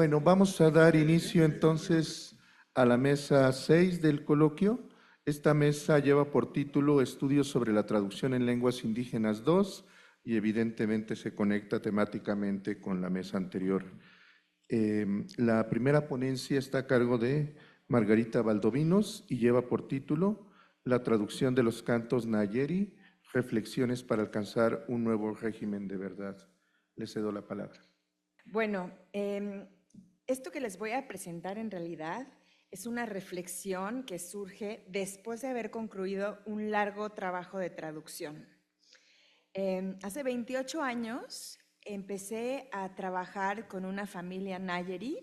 Bueno, vamos a dar inicio entonces a la mesa 6 del coloquio. Esta mesa lleva por título Estudios sobre la traducción en lenguas indígenas 2 y evidentemente se conecta temáticamente con la mesa anterior. La primera ponencia está a cargo de Margarita Valdovinos y lleva por título La traducción de los cantos Nayeri, reflexiones para alcanzar un nuevo régimen de verdad. Le cedo la palabra. Bueno, esto que les voy a presentar en realidad es una reflexión que surge después de haber concluido un largo trabajo de traducción. Hace 28 años empecé a trabajar con una familia Nayeri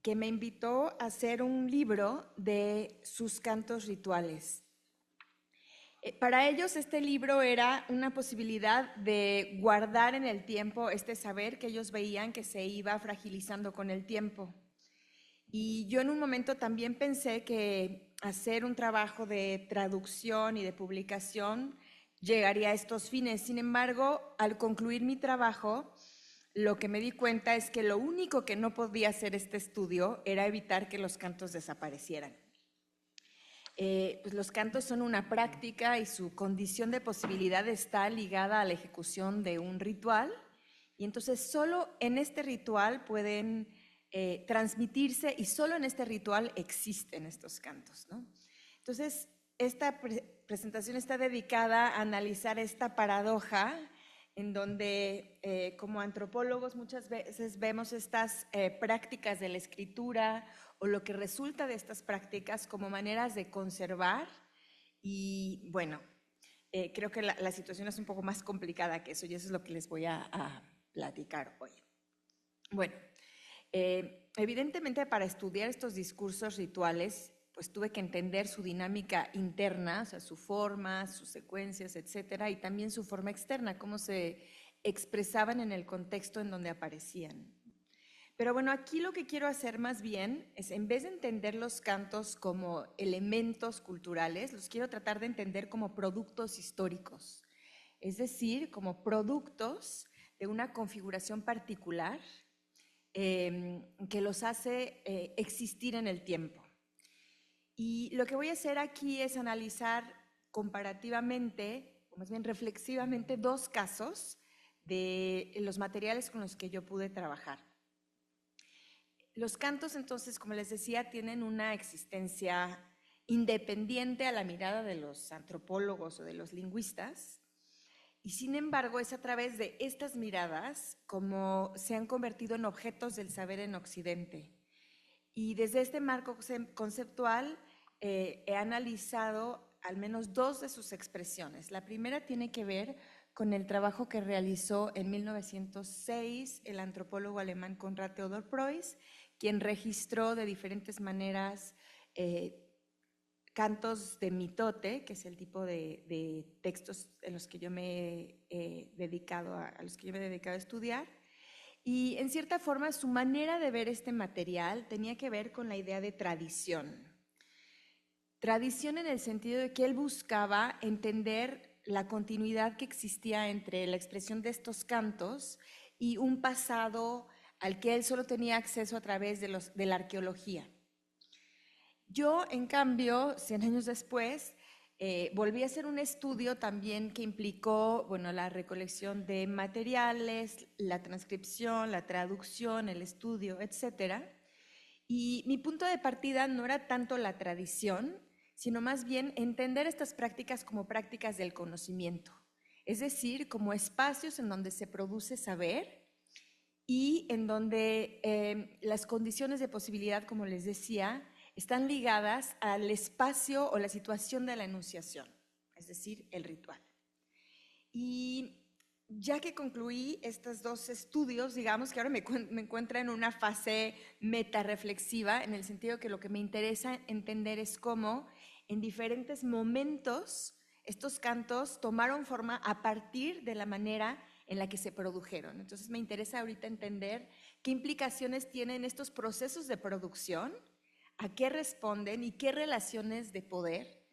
que me invitó a hacer un libro de sus cantos rituales. Para ellos este libro era una posibilidad de guardar en el tiempo este saber que ellos veían que se iba fragilizando con el tiempo. Y yo en un momento también pensé que hacer un trabajo de traducción y de publicación llegaría a estos fines. Sin embargo, al concluir mi trabajo, lo que me di cuenta es que lo único que no podía hacer este estudio era evitar que los cantos desaparecieran. Pues los cantos son una práctica y su condición de posibilidad está ligada a la ejecución de un ritual, y entonces solo en este ritual pueden transmitirse y solo en este ritual existen estos cantos, ¿no? Entonces, esta presentación está dedicada a analizar esta paradoja en donde como antropólogos muchas veces vemos estas prácticas de la escritura o lo que resulta de estas prácticas como maneras de conservar y bueno, creo que la situación es un poco más complicada que eso y eso es lo que les voy a platicar hoy. Bueno, evidentemente para estudiar estos discursos rituales pues tuve que entender su dinámica interna, o sea, su forma, sus secuencias, etcétera, y también su forma externa, cómo se expresaban en el contexto en donde aparecían. Pero bueno, aquí lo que quiero hacer más bien es, en vez de entender los cantos como elementos culturales, los quiero tratar de entender como productos históricos, es decir, como productos de una configuración particular que los hace existir en el tiempo. Y lo que voy a hacer aquí es analizar comparativamente, o más bien reflexivamente, dos casos de los materiales con los que yo pude trabajar. Los cantos, entonces, como les decía, tienen una existencia independiente a la mirada de los antropólogos o de los lingüistas, y sin embargo es a través de estas miradas como se han convertido en objetos del saber en Occidente. Y desde este marco conceptual he analizado al menos dos de sus expresiones. La primera tiene que ver con el trabajo que realizó en 1906 el antropólogo alemán Konrad Theodor Preuss, quien registró de diferentes maneras cantos de mitote, que es el tipo de textos en los que yo me he dedicado a los que yo me he dedicado a estudiar. Y en cierta forma su manera de ver este material tenía que ver con la idea de tradición. Tradición en el sentido de que él buscaba entender la continuidad que existía entre la expresión de estos cantos y un pasado al que él solo tenía acceso a través de la arqueología. Yo, en cambio, 100 años después, volví a hacer un estudio también que implicó, bueno, la recolección de materiales, la transcripción, la traducción, el estudio, etcétera. Y mi punto de partida no era tanto la tradición, sino más bien entender estas prácticas como prácticas del conocimiento, es decir, como espacios en donde se produce saber y en donde las condiciones de posibilidad, como les decía, están ligadas al espacio o la situación de la enunciación, es decir, el ritual. Y ya que concluí estos dos estudios, digamos que ahora me encuentro en una fase metarreflexiva, en el sentido que lo que me interesa entender es cómo en diferentes momentos estos cantos tomaron forma a partir de la manera en la que se produjeron. Entonces me interesa ahorita entender qué implicaciones tienen estos procesos de producción, a qué responden y qué relaciones de poder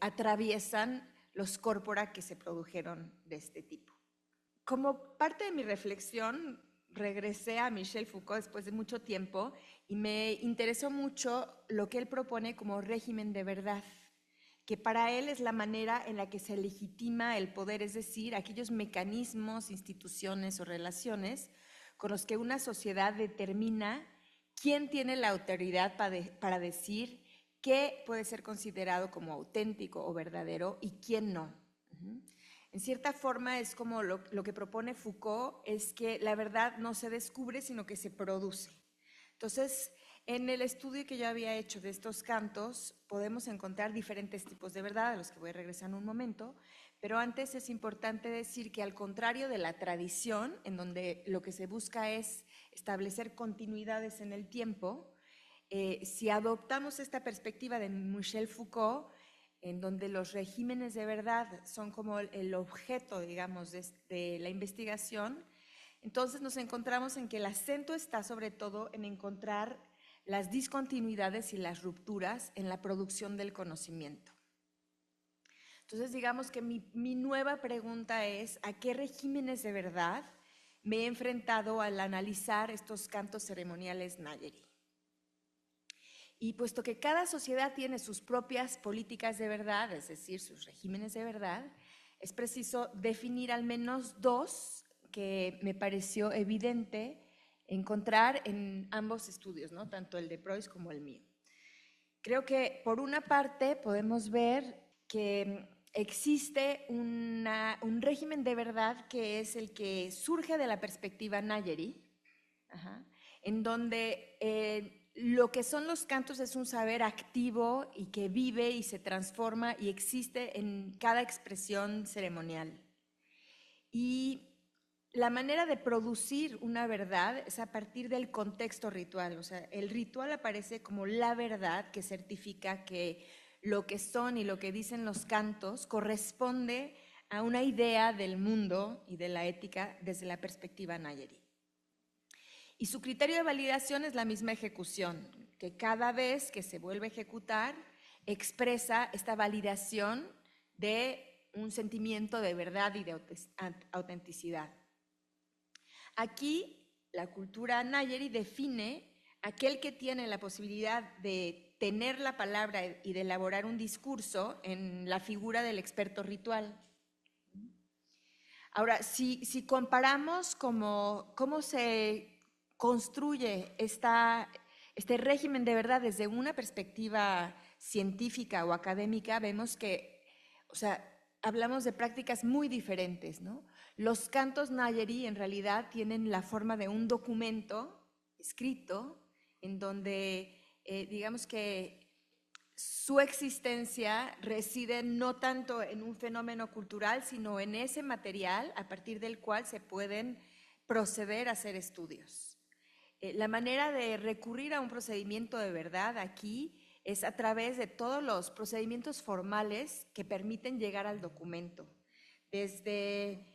atraviesan los corpora que se produjeron de este tipo. Como parte de mi reflexión, regresé a Michel Foucault después de mucho tiempo y me interesó mucho lo que él propone como régimen de verdad, que para él es la manera en la que se legitima el poder, es decir, aquellos mecanismos, instituciones o relaciones con los que una sociedad determina quién tiene la autoridad para decir qué puede ser considerado como auténtico o verdadero y quién no. En cierta forma es como lo que propone Foucault, es que la verdad no se descubre, sino que se produce. Entonces, en el estudio que yo había hecho de estos cantos, podemos encontrar diferentes tipos de verdad, a los que voy a regresar en un momento, pero antes es importante decir que al contrario de la tradición, en donde lo que se busca es establecer continuidades en el tiempo, si adoptamos esta perspectiva de Michel Foucault, en donde los regímenes de verdad son como el objeto, digamos, de la investigación, entonces nos encontramos en que el acento está sobre todo en encontrar las discontinuidades y las rupturas en la producción del conocimiento. Entonces, digamos que mi nueva pregunta es, ¿a qué regímenes de verdad me he enfrentado al analizar estos cantos ceremoniales Nayeri? Y puesto que cada sociedad tiene sus propias políticas de verdad, es decir, sus regímenes de verdad, es preciso definir al menos dos que me pareció evidente encontrar en ambos estudios, ¿no? Tanto el de Preuss como el mío. Creo que por una parte podemos ver que existe un régimen de verdad que es el que surge de la perspectiva Nayeri, en donde lo que son los cantos es un saber activo y que vive y se transforma y existe en cada expresión ceremonial. Y la manera de producir una verdad es a partir del contexto ritual. O sea, el ritual aparece como la verdad que certifica que lo que son y lo que dicen los cantos corresponde a una idea del mundo y de la ética desde la perspectiva Nayeri. Y su criterio de validación es la misma ejecución, que cada vez que se vuelve a ejecutar expresa esta validación de un sentimiento de verdad y de autenticidad. Aquí la cultura Nayeri define aquel que tiene la posibilidad de tener la palabra y de elaborar un discurso en la figura del experto ritual. Ahora, si comparamos cómo se construye este régimen de verdad desde una perspectiva científica o académica, vemos que, o sea, hablamos de prácticas muy diferentes, ¿no? Los cantos Nayeri en realidad tienen la forma de un documento escrito en donde, digamos que su existencia reside no tanto en un fenómeno cultural, sino en ese material a partir del cual se pueden proceder a hacer estudios. La manera de recurrir a un procedimiento de verdad aquí es a través de todos los procedimientos formales que permiten llegar al documento, desde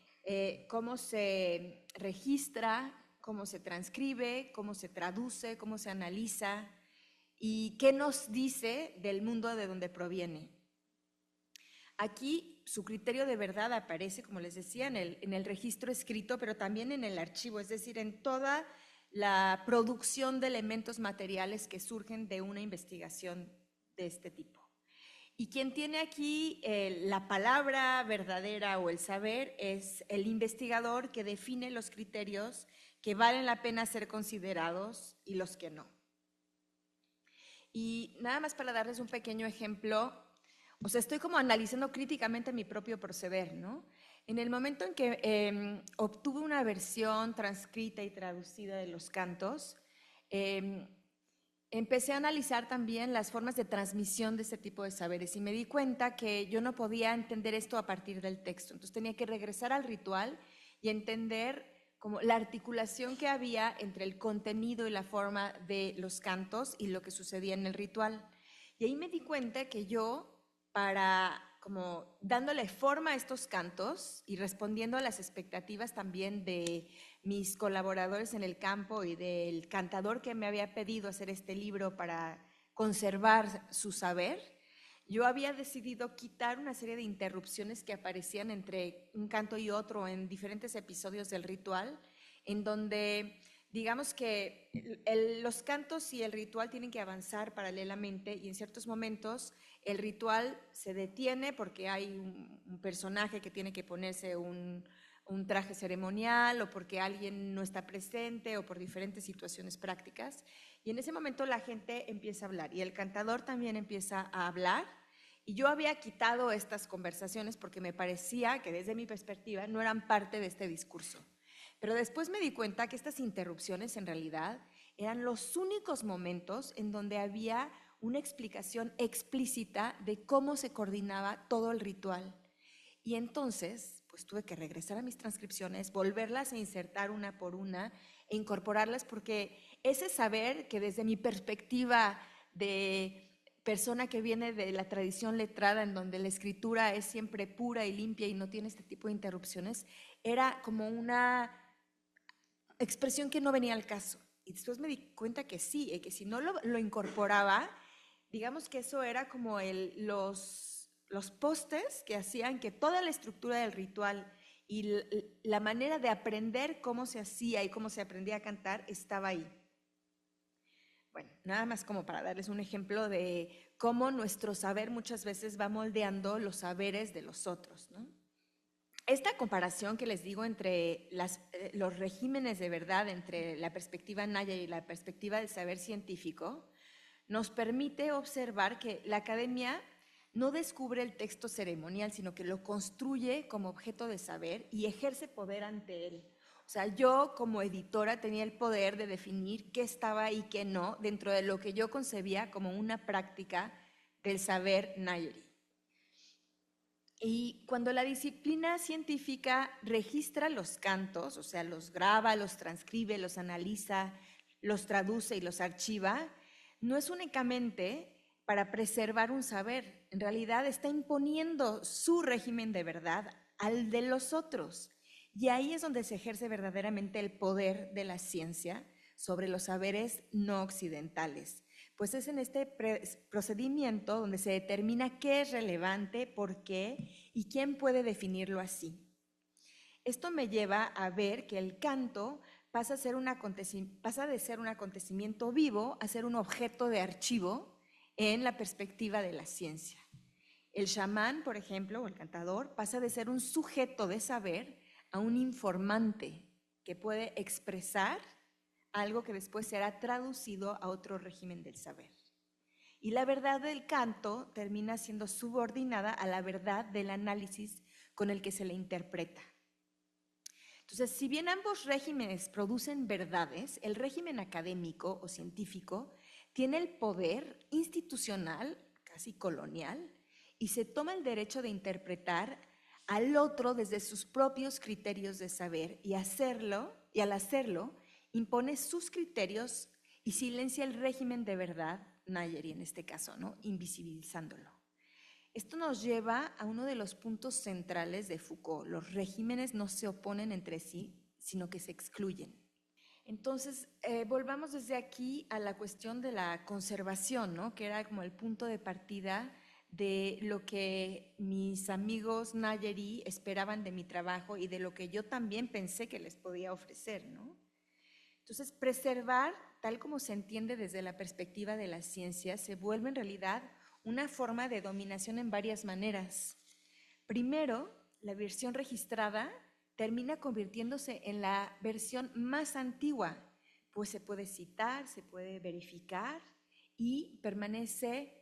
cómo se registra, cómo se transcribe, cómo se traduce, cómo se analiza y qué nos dice del mundo de donde proviene. Aquí su criterio de verdad aparece, como les decía, en el registro escrito, pero también en el archivo, es decir, en toda la producción de elementos materiales que surgen de una investigación de este tipo. Y quien tiene aquí la palabra verdadera o el saber es el investigador que define los criterios que valen la pena ser considerados y los que no. Y nada más para darles un pequeño ejemplo, o sea, estoy como analizando críticamente mi propio proceder, ¿no? En el momento en que obtuve una versión transcrita y traducida de los cantos, empecé a analizar también las formas de transmisión de este tipo de saberes y me di cuenta que yo no podía entender esto a partir del texto. Entonces tenía que regresar al ritual y entender como la articulación que había entre el contenido y la forma de los cantos y lo que sucedía en el ritual. Y ahí me di cuenta que yo, para como dándole forma a estos cantos y respondiendo a las expectativas también de mis colaboradores en el campo y del cantador que me había pedido hacer este libro para conservar su saber, yo había decidido quitar una serie de interrupciones que aparecían entre un canto y otro en diferentes episodios del ritual en donde digamos que los cantos y el ritual tienen que avanzar paralelamente y en ciertos momentos el ritual se detiene porque hay un personaje que tiene que ponerse un traje ceremonial o porque alguien no está presente o por diferentes situaciones prácticas. Y en ese momento la gente empieza a hablar y el cantador también empieza a hablar. Y yo había quitado estas conversaciones porque me parecía que desde mi perspectiva no eran parte de este discurso. Pero después me di cuenta que estas interrupciones en realidad eran los únicos momentos en donde había una explicación explícita de cómo se coordinaba todo el ritual. Y entonces, pues tuve que regresar a mis transcripciones, volverlas a insertar una por una e incorporarlas porque ese saber que desde mi perspectiva de persona que viene de la tradición letrada en donde la escritura es siempre pura y limpia y no tiene este tipo de interrupciones, era como una expresión que no venía al caso. Y después me di cuenta que sí, y que si no lo incorporaba, digamos que eso era como los postes que hacían que toda la estructura del ritual y la manera de aprender cómo se hacía y cómo se aprendía a cantar estaba ahí. Bueno, nada más como para darles un ejemplo de cómo nuestro saber muchas veces va moldeando los saberes de los otros, ¿no? Esta comparación que les digo entre los regímenes de verdad, entre la perspectiva Naya y la perspectiva del saber científico, nos permite observar que la academia no descubre el texto ceremonial, sino que lo construye como objeto de saber y ejerce poder ante él. O sea, yo como editora tenía el poder de definir qué estaba y qué no dentro de lo que yo concebía como una práctica del saber Nayeri. Y cuando la disciplina científica registra los cantos, o sea, los graba, los transcribe, los analiza, los traduce y los archiva, no es únicamente para preservar un saber, en realidad está imponiendo su régimen de verdad al de los otros. Y ahí es donde se ejerce verdaderamente el poder de la ciencia sobre los saberes no occidentales. Pues es en este procedimiento donde se determina qué es relevante, por qué y quién puede definirlo así. Esto me lleva a ver que el canto pasa de ser un acontecimiento vivo a ser un objeto de archivo en la perspectiva de la ciencia. El chamán, por ejemplo, o el cantador, pasa de ser un sujeto de saber a un informante que puede expresar algo que después será traducido a otro régimen del saber. Y la verdad del canto termina siendo subordinada a la verdad del análisis con el que se le interpreta. Entonces, si bien ambos regímenes producen verdades, el régimen académico o científico tiene el poder institucional, casi colonial, y se toma el derecho de interpretar al otro desde sus propios criterios de saber y al hacerlo impone sus criterios y silencia el régimen de verdad, Nayeri en este caso, ¿no? Invisibilizándolo. Esto nos lleva a uno de los puntos centrales de Foucault. Los regímenes no se oponen entre sí, sino que se excluyen. Entonces, volvamos desde aquí a la cuestión de la conservación, ¿no? Que era como el punto de partida de lo que mis amigos Nayeri esperaban de mi trabajo y de lo que yo también pensé que les podía ofrecer, ¿no? Entonces, preservar, tal como se entiende desde la perspectiva de la ciencia, se vuelve en realidad una forma de dominación en varias maneras. Primero, la versión registrada termina convirtiéndose en la versión más antigua, pues se puede citar, se puede verificar y permanece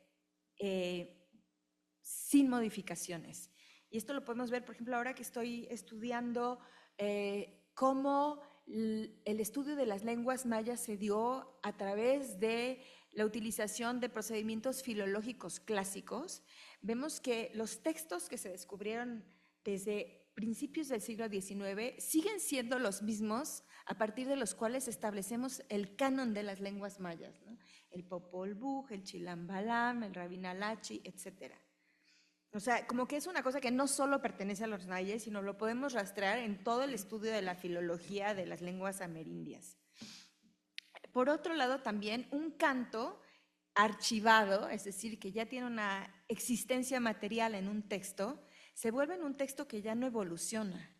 sin modificaciones. Y esto lo podemos ver, por ejemplo, ahora que estoy estudiando cómo el estudio de las lenguas mayas se dio a través de la utilización de procedimientos filológicos clásicos. Vemos que los textos que se descubrieron desde principios del siglo XIX siguen siendo los mismos a partir de los cuales establecemos el canon de las lenguas mayas, ¿no? El Popol Vuh, el Chilam Balam, el Rabinalachi, etcétera. O sea, como que es una cosa que no solo pertenece a los nayes, sino lo podemos rastrear en todo el estudio de la filología de las lenguas amerindias. Por otro lado, también un canto archivado, es decir, que ya tiene una existencia material en un texto, se vuelve en un texto que ya no evoluciona.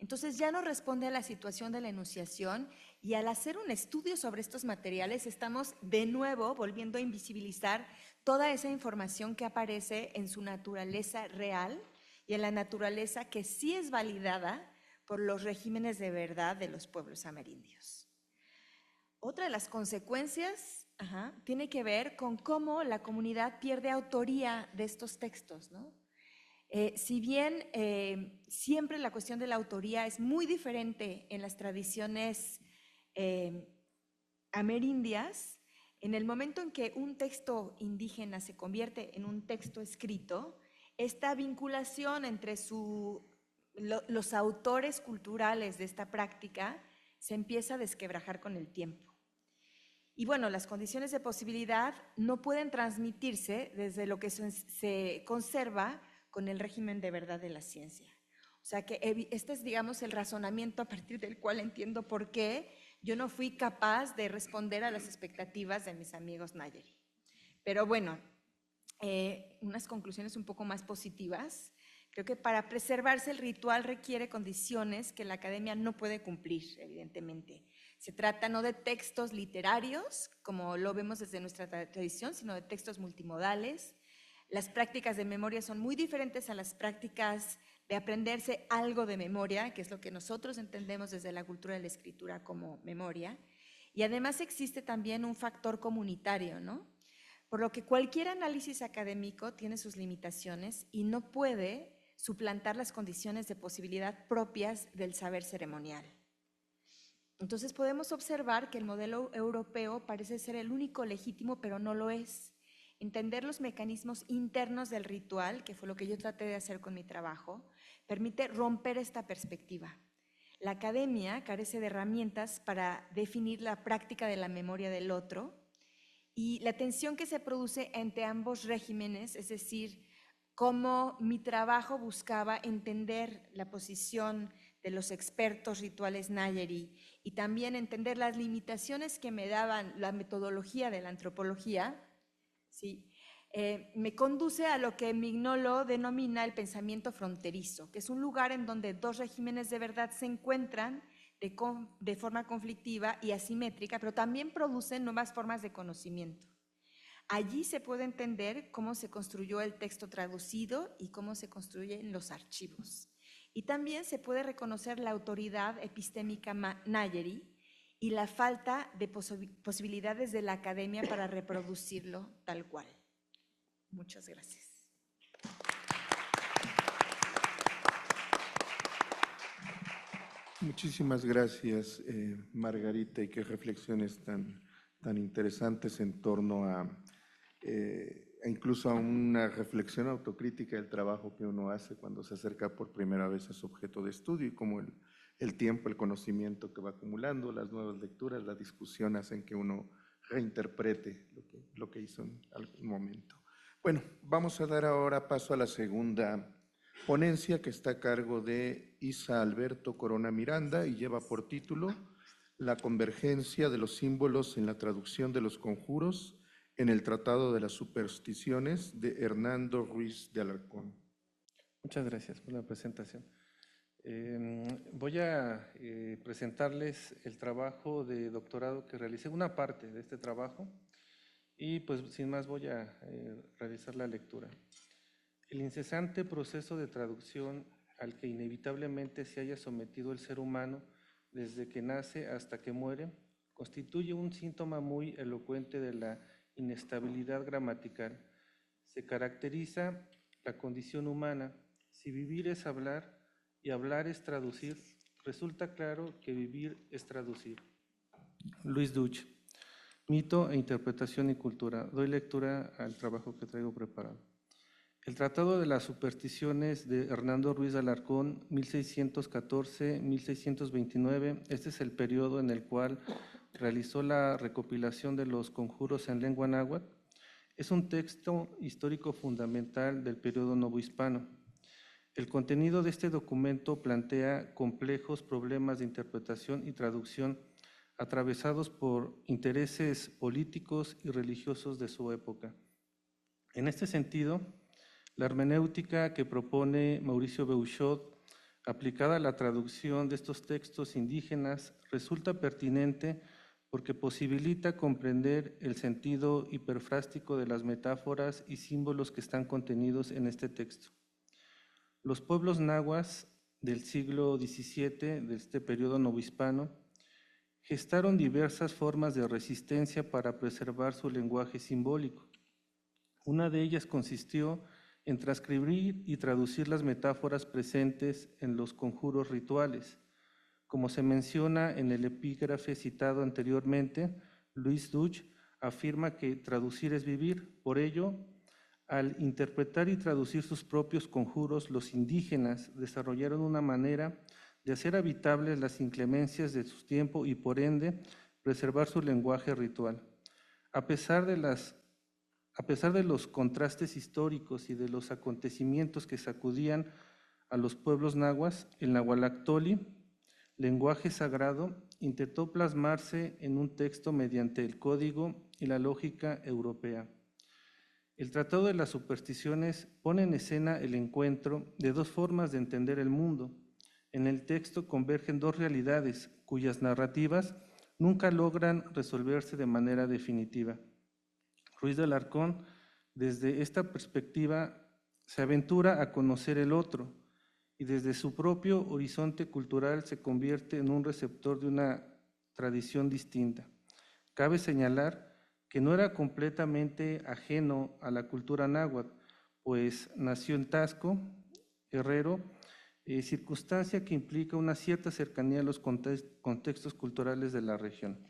Entonces ya no responde a la situación de la enunciación y al hacer un estudio sobre estos materiales estamos de nuevo volviendo a invisibilizar toda esa información que aparece en su naturaleza real y en la naturaleza que sí es validada por los regímenes de verdad de los pueblos amerindios. Otra de las consecuencias tiene que ver con cómo la comunidad pierde autoría de estos textos, ¿no? Si bien siempre la cuestión de la autoría es muy diferente en las tradiciones amerindias, en el momento en que un texto indígena se convierte en un texto escrito, esta vinculación entre los autores culturales de esta práctica se empieza a desquebrajar con el tiempo. Y bueno, las condiciones de posibilidad no pueden transmitirse desde lo que se conserva con el régimen de verdad de la ciencia. O sea que este es, digamos, el razonamiento a partir del cual entiendo por qué yo no fui capaz de responder a las expectativas de mis amigos Nayeri. Pero bueno, unas conclusiones un poco más positivas. Creo que para preservarse el ritual requiere condiciones que la academia no puede cumplir, evidentemente. Se trata no de textos literarios, como lo vemos desde nuestra tradición, sino de textos multimodales. Las prácticas de memoria son muy diferentes a las prácticas de aprenderse algo de memoria, que es lo que nosotros entendemos desde la cultura de la escritura como memoria. Y además existe también un factor comunitario, ¿no? Por lo que cualquier análisis académico tiene sus limitaciones y no puede suplantar las condiciones de posibilidad propias del saber ceremonial. Entonces podemos observar que el modelo europeo parece ser el único legítimo, pero no lo es. Entender los mecanismos internos del ritual, que fue lo que yo traté de hacer con mi trabajo, permite romper esta perspectiva. La academia carece de herramientas para definir la práctica de la memoria del otro y la tensión que se produce entre ambos regímenes, es decir, cómo mi trabajo buscaba entender la posición de los expertos rituales Nayeri y también entender las limitaciones que me daban la metodología de la antropología, ¿sí? Me conduce a lo que Mignolo denomina el pensamiento fronterizo, que es un lugar en donde dos regímenes de verdad se encuentran de forma conflictiva y asimétrica, pero también producen nuevas formas de conocimiento. Allí se puede entender cómo se construyó el texto traducido y cómo se construyen los archivos. Y también se puede reconocer la autoridad epistémica Nayeri y la falta de posibilidades de la academia para reproducirlo tal cual. Muchas gracias. Muchísimas gracias, Margarita, y qué reflexiones tan interesantes en torno a incluso a una reflexión autocrítica del trabajo que uno hace cuando se acerca por primera vez a su objeto de estudio y cómo el tiempo, el conocimiento que va acumulando, las nuevas lecturas, la discusión hacen que uno reinterprete lo que hizo en algún momento. Bueno, vamos a dar ahora paso a la segunda ponencia que está a cargo de Isa Alberto Corona Miranda y lleva por título La convergencia de los símbolos en la traducción de los conjuros en el Tratado de las Supersticiones de Hernando Ruiz de Alarcón. Muchas gracias por la presentación. Voy a presentarles el trabajo de doctorado que realicé, una parte de este trabajo, y pues sin más voy a realizar la lectura. El incesante proceso de traducción al que inevitablemente se haya sometido el ser humano desde que nace hasta que muere, constituye un síntoma muy elocuente de la inestabilidad gramatical. Se caracteriza la condición humana. Si vivir es hablar y hablar es traducir, resulta claro que vivir es traducir. Luis Duch, Mito e Interpretación y Cultura. Doy lectura al trabajo que traigo preparado. El Tratado de las Supersticiones de Hernando Ruiz de Alarcón, 1614-1629. Este es el periodo en el cual realizó la recopilación de los conjuros en lengua náhuatl. Es un texto histórico fundamental del periodo novohispano. El contenido de este documento plantea complejos problemas de interpretación y traducción atravesados por intereses políticos y religiosos de su época. En este sentido, la hermenéutica que propone Mauricio Beuchot aplicada a la traducción de estos textos indígenas, resulta pertinente porque posibilita comprender el sentido hiperfrástico de las metáforas y símbolos que están contenidos en este texto. Los pueblos nahuas del siglo XVII, de este periodo novohispano, gestaron diversas formas de resistencia para preservar su lenguaje simbólico. Una de ellas consistió en transcribir y traducir las metáforas presentes en los conjuros rituales. Como se menciona en el epígrafe citado anteriormente, Luis Duch afirma que traducir es vivir. Por ello, al interpretar y traducir sus propios conjuros, los indígenas desarrollaron una manera de hacer habitables las inclemencias de su tiempo y, por ende, preservar su lenguaje ritual. A pesar de los contrastes históricos y de los acontecimientos que sacudían a los pueblos nahuas, el nahualactoli, lenguaje sagrado, intentó plasmarse en un texto mediante el código y la lógica europea. El Tratado de las Supersticiones pone en escena el encuentro de dos formas de entender el mundo. En el texto convergen dos realidades cuyas narrativas nunca logran resolverse de manera definitiva. Ruiz de Alarcón, desde esta perspectiva, se aventura a conocer el otro y desde su propio horizonte cultural se convierte en un receptor de una tradición distinta. Cabe señalar que no era completamente ajeno a la cultura náhuatl, pues nació en Taxco, Guerrero, circunstancia que implica una cierta cercanía a los contextos culturales de la región.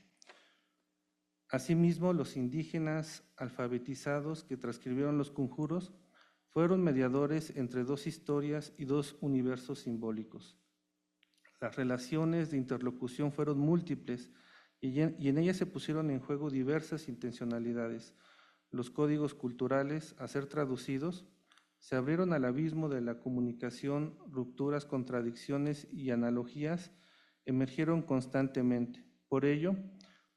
Asimismo, los indígenas alfabetizados que transcribieron los conjuros fueron mediadores entre dos historias y dos universos simbólicos. Las relaciones de interlocución fueron múltiples y en ellas se pusieron en juego diversas intencionalidades. Los códigos culturales, a ser traducidos, se abrieron al abismo de la comunicación, rupturas, contradicciones y analogías emergieron constantemente. Por ello,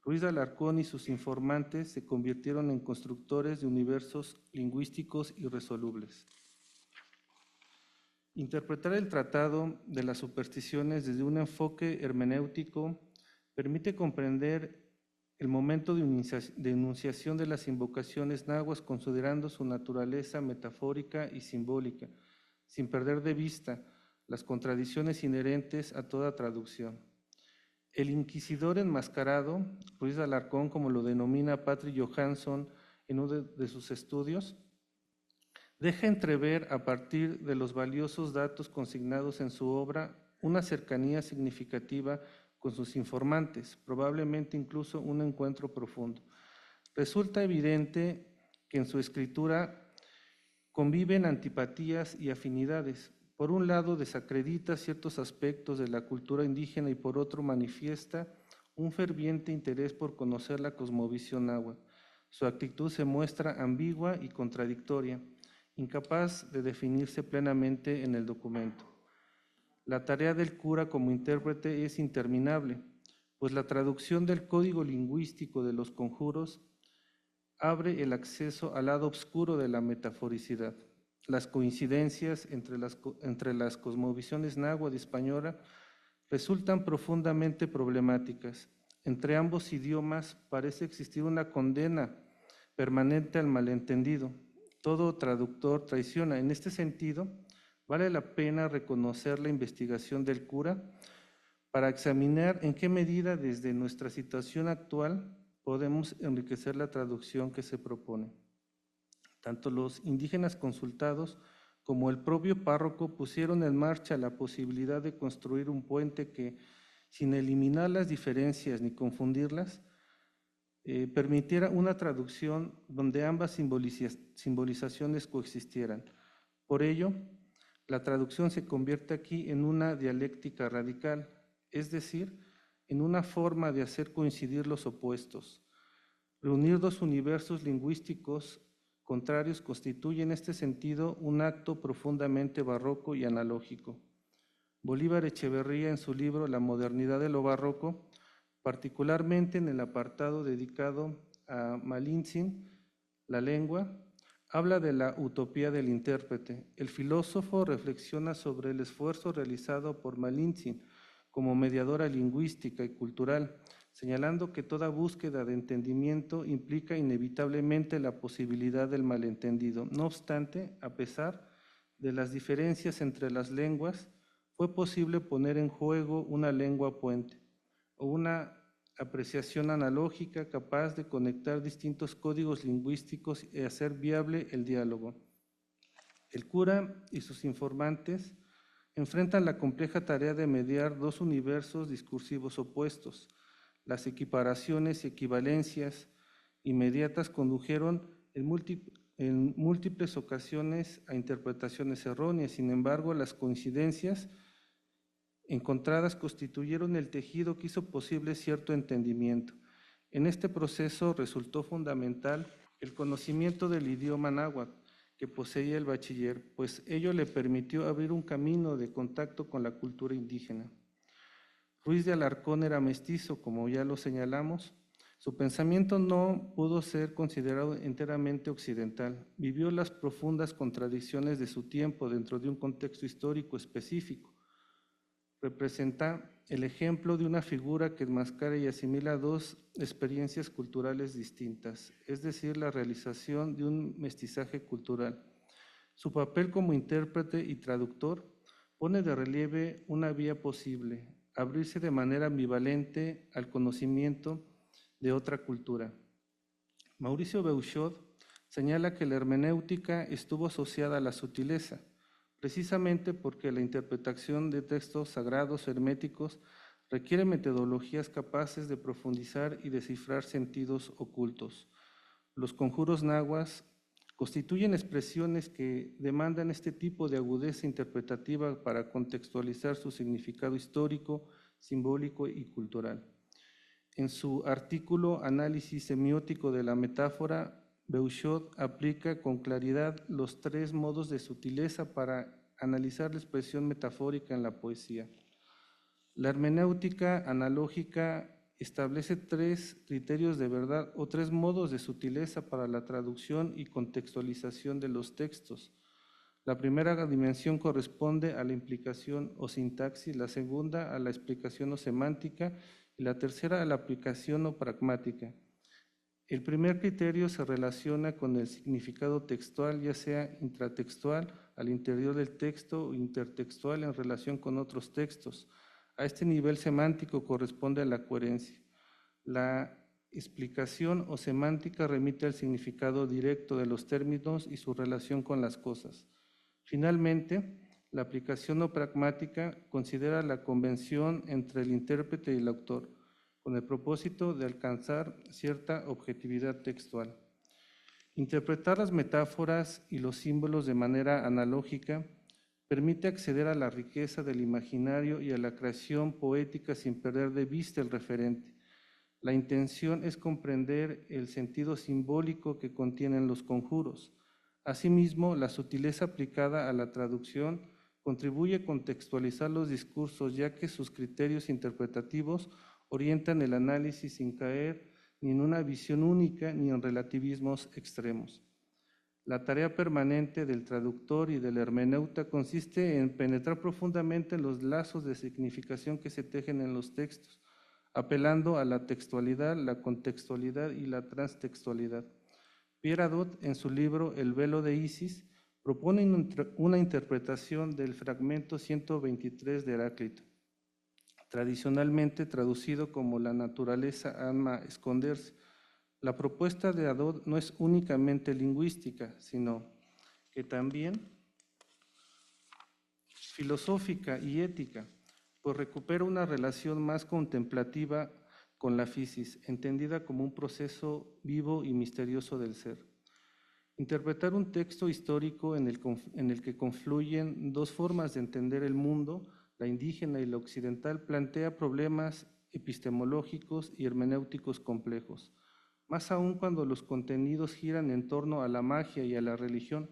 Ruiz de Alarcón y sus informantes se convirtieron en constructores de universos lingüísticos irresolubles. Interpretar el Tratado de las Supersticiones desde un enfoque hermenéutico permite comprender el momento de enunciación de las invocaciones nahuas considerando su naturaleza metafórica y simbólica, sin perder de vista las contradicciones inherentes a toda traducción. El inquisidor enmascarado, Ruiz de Alarcón, como lo denomina Patrick Johansson en uno de sus estudios, deja entrever a partir de los valiosos datos consignados en su obra una cercanía significativa con sus informantes, probablemente incluso un encuentro profundo. Resulta evidente que en su escritura conviven antipatías y afinidades. Por un lado, desacredita ciertos aspectos de la cultura indígena y por otro manifiesta un ferviente interés por conocer la cosmovisión náhuatl. Su actitud se muestra ambigua y contradictoria, incapaz de definirse plenamente en el documento. La tarea del cura como intérprete es interminable, pues la traducción del código lingüístico de los conjuros abre el acceso al lado oscuro de la metaforicidad. Las coincidencias entre las cosmovisiones náhuatl y española resultan profundamente problemáticas. Entre ambos idiomas parece existir una condena permanente al malentendido. Todo traductor traiciona. En este sentido, vale la pena reconocer la investigación del cura para examinar en qué medida desde nuestra situación actual podemos enriquecer la traducción que se propone. Tanto los indígenas consultados como el propio párroco pusieron en marcha la posibilidad de construir un puente que, sin eliminar las diferencias ni confundirlas, permitiera una traducción donde ambas simbolizaciones coexistieran. Por ello, la traducción se convierte aquí en una dialéctica radical, es decir, en una forma de hacer coincidir los opuestos. Reunir dos universos lingüísticos contrarios constituye en este sentido un acto profundamente barroco y analógico. Bolívar Echeverría, en su libro La modernidad de lo barroco, particularmente en el apartado dedicado a Malintzin, la lengua, habla de la utopía del intérprete. El filósofo reflexiona sobre el esfuerzo realizado por Malintzin como mediadora lingüística y cultural, señalando que toda búsqueda de entendimiento implica inevitablemente la posibilidad del malentendido. No obstante, a pesar de las diferencias entre las lenguas, fue posible poner en juego una lengua puente o una apreciación analógica capaz de conectar distintos códigos lingüísticos y hacer viable el diálogo. El cura y sus informantes enfrentan la compleja tarea de mediar dos universos discursivos opuestos. Las equiparaciones y equivalencias inmediatas condujeron en múltiples ocasiones a interpretaciones erróneas. Sin embargo, las coincidencias encontradas constituyeron el tejido que hizo posible cierto entendimiento. En este proceso resultó fundamental el conocimiento del idioma náhuatl que poseía el bachiller, pues ello le permitió abrir un camino de contacto con la cultura indígena. Ruiz de Alarcón era mestizo, como ya lo señalamos. Su pensamiento no pudo ser considerado enteramente occidental. Vivió las profundas contradicciones de su tiempo dentro de un contexto histórico específico. Representa el ejemplo de una figura que enmascara y asimila dos experiencias culturales distintas, es decir, la realización de un mestizaje cultural. Su papel como intérprete y traductor pone de relieve una vía posible, abrirse de manera ambivalente al conocimiento de otra cultura. Mauricio Beuchot señala que la hermenéutica estuvo asociada a la sutileza, precisamente porque la interpretación de textos sagrados herméticos requiere metodologías capaces de profundizar y descifrar sentidos ocultos. Los conjuros nahuas constituyen expresiones que demandan este tipo de agudeza interpretativa para contextualizar su significado histórico, simbólico y cultural. En su artículo Análisis semiótico de la metáfora, Beuchot aplica con claridad los tres modos de sutileza para analizar la expresión metafórica en la poesía. La hermenéutica analógica establece tres criterios de verdad o tres modos de sutileza para la traducción y contextualización de los textos. La primera dimensión corresponde a la implicación o sintaxis, la segunda a la explicación o semántica y la tercera a la aplicación o pragmática. El primer criterio se relaciona con el significado textual, ya sea intratextual al interior del texto o intertextual en relación con otros textos. A este nivel semántico corresponde a la coherencia. La explicación o semántica remite al significado directo de los términos y su relación con las cosas. Finalmente, la aplicación o pragmática considera la convención entre el intérprete y el autor, con el propósito de alcanzar cierta objetividad textual. Interpretar las metáforas y los símbolos de manera analógica permite acceder a la riqueza del imaginario y a la creación poética sin perder de vista el referente. La intención es comprender el sentido simbólico que contienen los conjuros. Asimismo, la sutileza aplicada a la traducción contribuye a contextualizar los discursos, ya que sus criterios interpretativos orientan el análisis sin caer ni en una visión única ni en relativismos extremos. La tarea permanente del traductor y del hermeneuta consiste en penetrar profundamente en los lazos de significación que se tejen en los textos, apelando a la textualidad, la contextualidad y la transtextualidad. Pierre Hadot, en su libro El velo de Isis, propone una interpretación del fragmento 123 de Heráclito, tradicionalmente traducido como la naturaleza ama esconderse. La propuesta de Hadot no es únicamente lingüística, sino que también filosófica y ética, pues recupera una relación más contemplativa con la physis, entendida como un proceso vivo y misterioso del ser. Interpretar un texto histórico en el que confluyen dos formas de entender el mundo, la indígena y la occidental, plantea problemas epistemológicos y hermenéuticos complejos, más aún cuando los contenidos giran en torno a la magia y a la religión.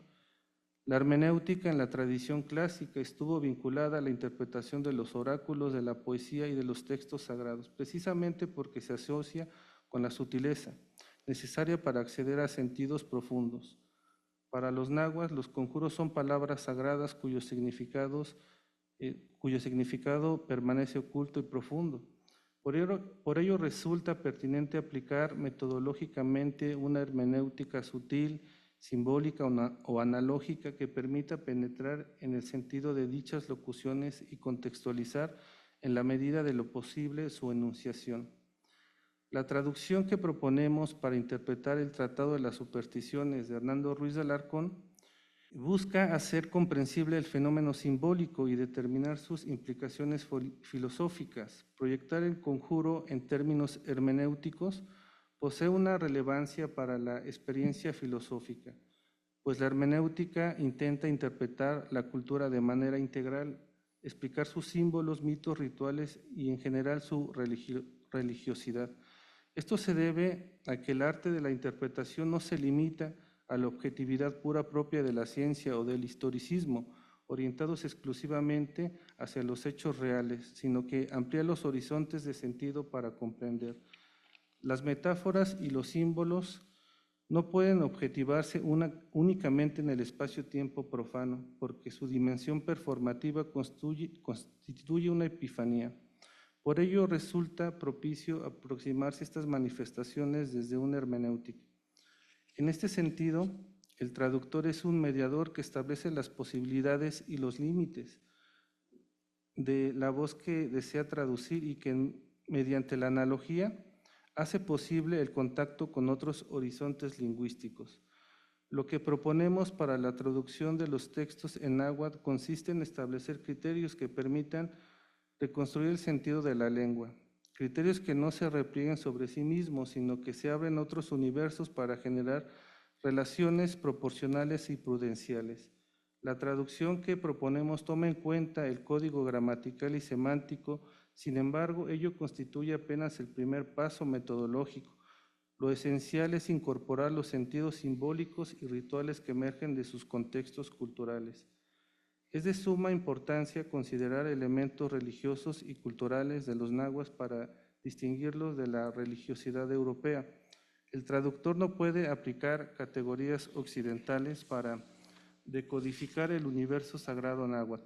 La hermenéutica en la tradición clásica estuvo vinculada a la interpretación de los oráculos, de la poesía y de los textos sagrados, precisamente porque se asocia con la sutileza, necesaria para acceder a sentidos profundos. Para los nahuas, los conjuros son palabras sagradas cuyo significado permanece oculto y profundo. Por ello resulta pertinente aplicar metodológicamente una hermenéutica sutil, simbólica o analógica que permita penetrar en el sentido de dichas locuciones y contextualizar en la medida de lo posible su enunciación. La traducción que proponemos para interpretar el Tratado de las Supersticiones de Hernando Ruiz de Alarcón busca hacer comprensible el fenómeno simbólico y determinar sus implicaciones filosóficas. Proyectar el conjuro en términos hermenéuticos posee una relevancia para la experiencia filosófica, pues la hermenéutica intenta interpretar la cultura de manera integral, explicar sus símbolos, mitos, rituales y en general su religiosidad. Esto se debe a que el arte de la interpretación no se limita a la objetividad pura propia de la ciencia o del historicismo, orientados exclusivamente hacia los hechos reales, sino que amplía los horizontes de sentido para comprender. Las metáforas y los símbolos no pueden objetivarse únicamente en el espacio-tiempo profano, porque su dimensión performativa constituye una epifanía. Por ello resulta propicio aproximarse a estas manifestaciones desde una hermenéutica. En este sentido, el traductor es un mediador que establece las posibilidades y los límites de la voz que desea traducir y que mediante la analogía hace posible el contacto con otros horizontes lingüísticos. Lo que proponemos para la traducción de los textos en náhuatl consiste en establecer criterios que permitan reconstruir el sentido de la lengua, criterios que no se replieguen sobre sí mismos, sino que se abren otros universos para generar relaciones proporcionales y prudenciales. La traducción que proponemos toma en cuenta el código gramatical y semántico, sin embargo, ello constituye apenas el primer paso metodológico. Lo esencial es incorporar los sentidos simbólicos y rituales que emergen de sus contextos culturales. Es de suma importancia considerar elementos religiosos y culturales de los nahuas para distinguirlos de la religiosidad europea. El traductor no puede aplicar categorías occidentales para decodificar el universo sagrado náhuatl.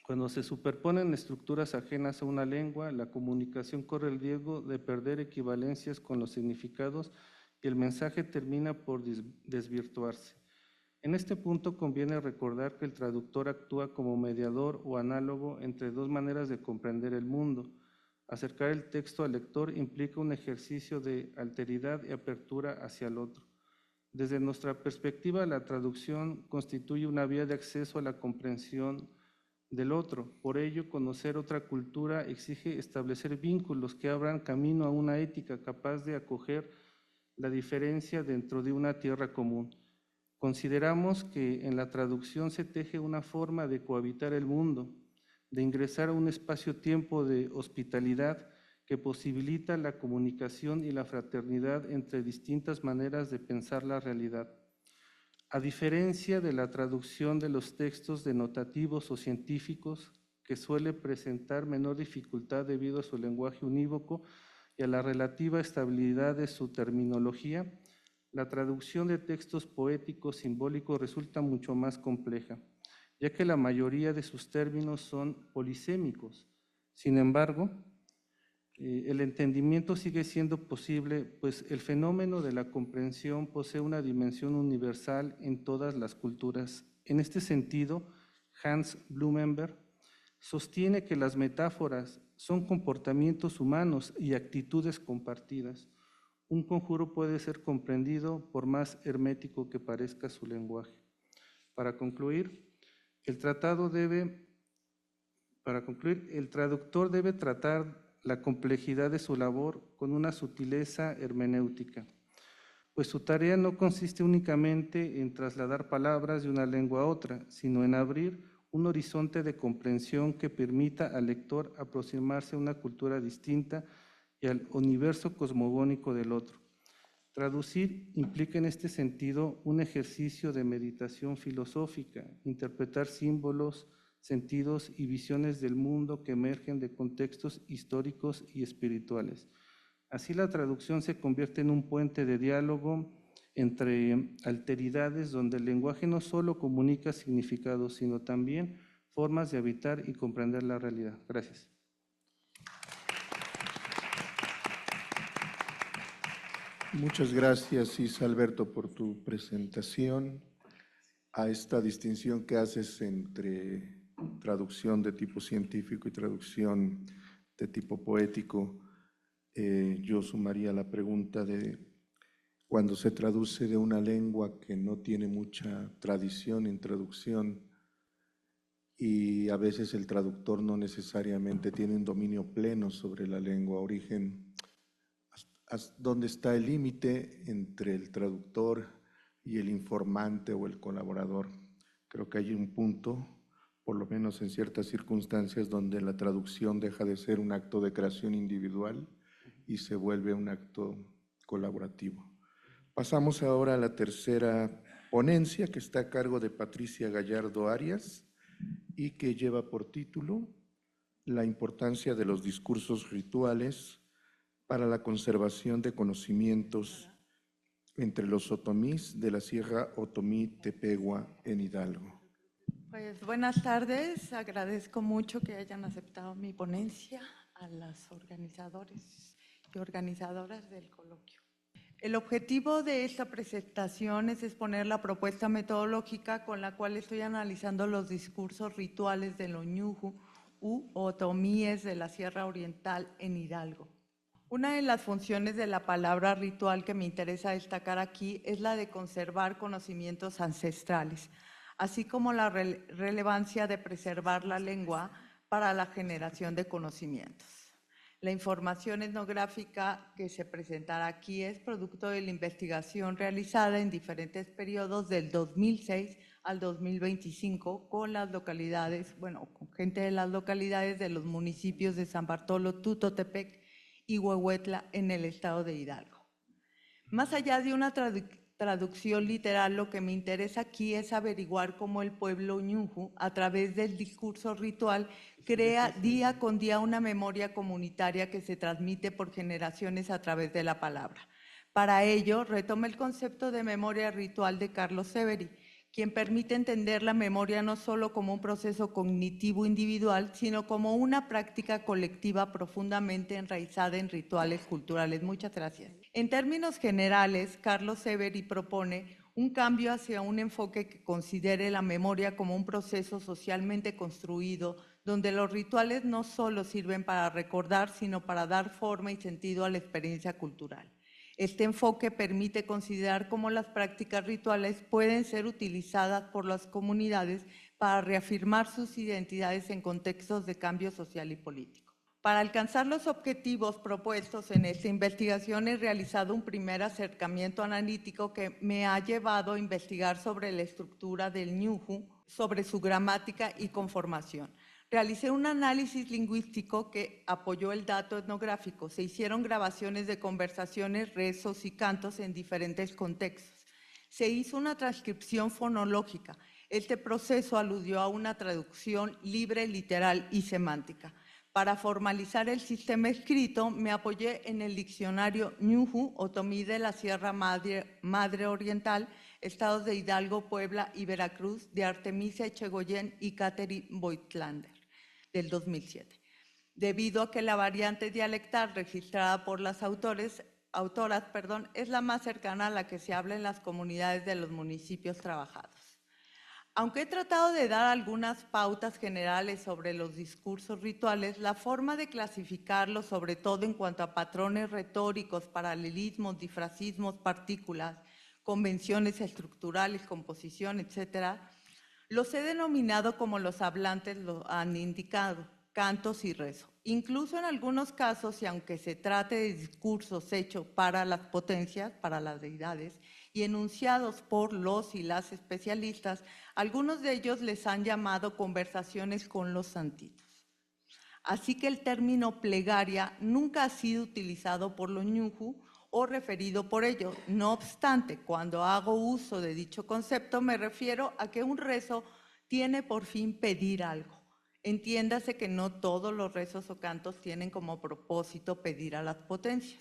Cuando se superponen estructuras ajenas a una lengua, la comunicación corre el riesgo de perder equivalencias con los significados y el mensaje termina por desvirtuarse. En este punto conviene recordar que el traductor actúa como mediador o análogo entre dos maneras de comprender el mundo. Acercar el texto al lector implica un ejercicio de alteridad y apertura hacia el otro. Desde nuestra perspectiva, la traducción constituye una vía de acceso a la comprensión del otro. Por ello, conocer otra cultura exige establecer vínculos que abran camino a una ética capaz de acoger la diferencia dentro de una tierra común. Consideramos que en la traducción se teje una forma de cohabitar el mundo, de ingresar a un espacio-tiempo de hospitalidad que posibilita la comunicación y la fraternidad entre distintas maneras de pensar la realidad. A diferencia de la traducción de los textos denotativos o científicos, que suele presentar menor dificultad debido a su lenguaje unívoco y a la relativa estabilidad de su terminología, la traducción de textos poéticos simbólicos resulta mucho más compleja, ya que la mayoría de sus términos son polisémicos. Sin embargo, el entendimiento sigue siendo posible, pues el fenómeno de la comprensión posee una dimensión universal en todas las culturas. En este sentido, Hans Blumenberg sostiene que las metáforas son comportamientos humanos y actitudes compartidas. Un conjuro puede ser comprendido por más hermético que parezca su lenguaje. Para concluir, el traductor debe tratar la complejidad de su labor con una sutileza hermenéutica, pues su tarea no consiste únicamente en trasladar palabras de una lengua a otra, sino en abrir un horizonte de comprensión que permita al lector aproximarse a una cultura distinta y al universo cosmogónico del otro. Traducir implica en este sentido un ejercicio de meditación filosófica, interpretar símbolos, sentidos y visiones del mundo que emergen de contextos históricos y espirituales. Así la traducción se convierte en un puente de diálogo entre alteridades donde el lenguaje no solo comunica significados, sino también formas de habitar y comprender la realidad. Gracias. Muchas gracias, Isa Alberto, por tu presentación. A esta distinción que haces entre traducción de tipo científico y traducción de tipo poético, yo sumaría la pregunta de cuando se traduce de una lengua que no tiene mucha tradición en traducción y a veces el traductor no necesariamente tiene un dominio pleno sobre la lengua origen, ¿dónde está el límite entre el traductor y el informante o el colaborador? Creo que hay un punto, por lo menos en ciertas circunstancias, donde la traducción deja de ser un acto de creación individual y se vuelve un acto colaborativo. Pasamos ahora a la tercera ponencia, que está a cargo de Patricia Gallardo Arias y que lleva por título La importancia de los discursos rituales para la conservación de conocimientos entre los otomís de la Sierra Otomí Tepehua en Hidalgo. Pues buenas tardes, agradezco mucho que hayan aceptado mi ponencia a los organizadores y organizadoras del coloquio. El objetivo de esta presentación es exponer la propuesta metodológica con la cual estoy analizando los discursos rituales de los ñuju u otomíes de la Sierra Oriental en Hidalgo. Una de las funciones de la palabra ritual que me interesa destacar aquí es la de conservar conocimientos ancestrales, así como la relevancia de preservar la lengua para la generación de conocimientos. La información etnográfica que se presentará aquí es producto de la investigación realizada en diferentes periodos del 2006 al 2025 con las localidades, con gente de las localidades de los municipios de San Bartolo, Tutotepec y Huehuetla en el estado de Hidalgo. Más allá de una traducción literal, lo que me interesa aquí es averiguar cómo el pueblo ñuju, a través del discurso ritual, crea día con día una memoria comunitaria que se transmite por generaciones a través de la palabra. Para ello, retoma el concepto de memoria ritual de Carlos Severi, quien permite entender la memoria no solo como un proceso cognitivo individual, sino como una práctica colectiva profundamente enraizada en rituales culturales. Muchas gracias. En términos generales, Carlos Severi propone un cambio hacia un enfoque que considere la memoria como un proceso socialmente construido, donde los rituales no solo sirven para recordar, sino para dar forma y sentido a la experiencia cultural. Este enfoque permite considerar cómo las prácticas rituales pueden ser utilizadas por las comunidades para reafirmar sus identidades en contextos de cambio social y político. Para alcanzar los objetivos propuestos en esta investigación he realizado un primer acercamiento analítico que me ha llevado a investigar sobre la estructura del ñuju, sobre su gramática y conformación. Realicé un análisis lingüístico que apoyó el dato etnográfico. Se hicieron grabaciones de conversaciones, rezos y cantos en diferentes contextos. Se hizo una transcripción fonológica. Este proceso aludió a una traducción libre, literal y semántica. Para formalizar el sistema escrito, me apoyé en el diccionario ñuju, otomí de la Sierra Madre Oriental, estados de Hidalgo, Puebla y Veracruz, de Artemisia Echegoyen y Catherine Voigtlander, del 2007. Debido a que la variante dialectal registrada por las autoras, es la más cercana a la que se habla en las comunidades de los municipios trabajados. Aunque he tratado de dar algunas pautas generales sobre los discursos rituales, la forma de clasificarlos, sobre todo en cuanto a patrones retóricos, paralelismos, difrasismos, partículas, convenciones estructurales, composición, etcétera, los he denominado como los hablantes lo han indicado, cantos y rezo. Incluso en algunos casos, y aunque se trate de discursos hechos para las potencias, para las deidades, y enunciados por los y las especialistas, algunos de ellos les han llamado conversaciones con los santitos. Así que el término plegaria nunca ha sido utilizado por los ñuju o referido por ellos. No obstante, cuando hago uso de dicho concepto, me refiero a que un rezo tiene por fin pedir algo. Entiéndase que no todos los rezos o cantos tienen como propósito pedir a las potencias.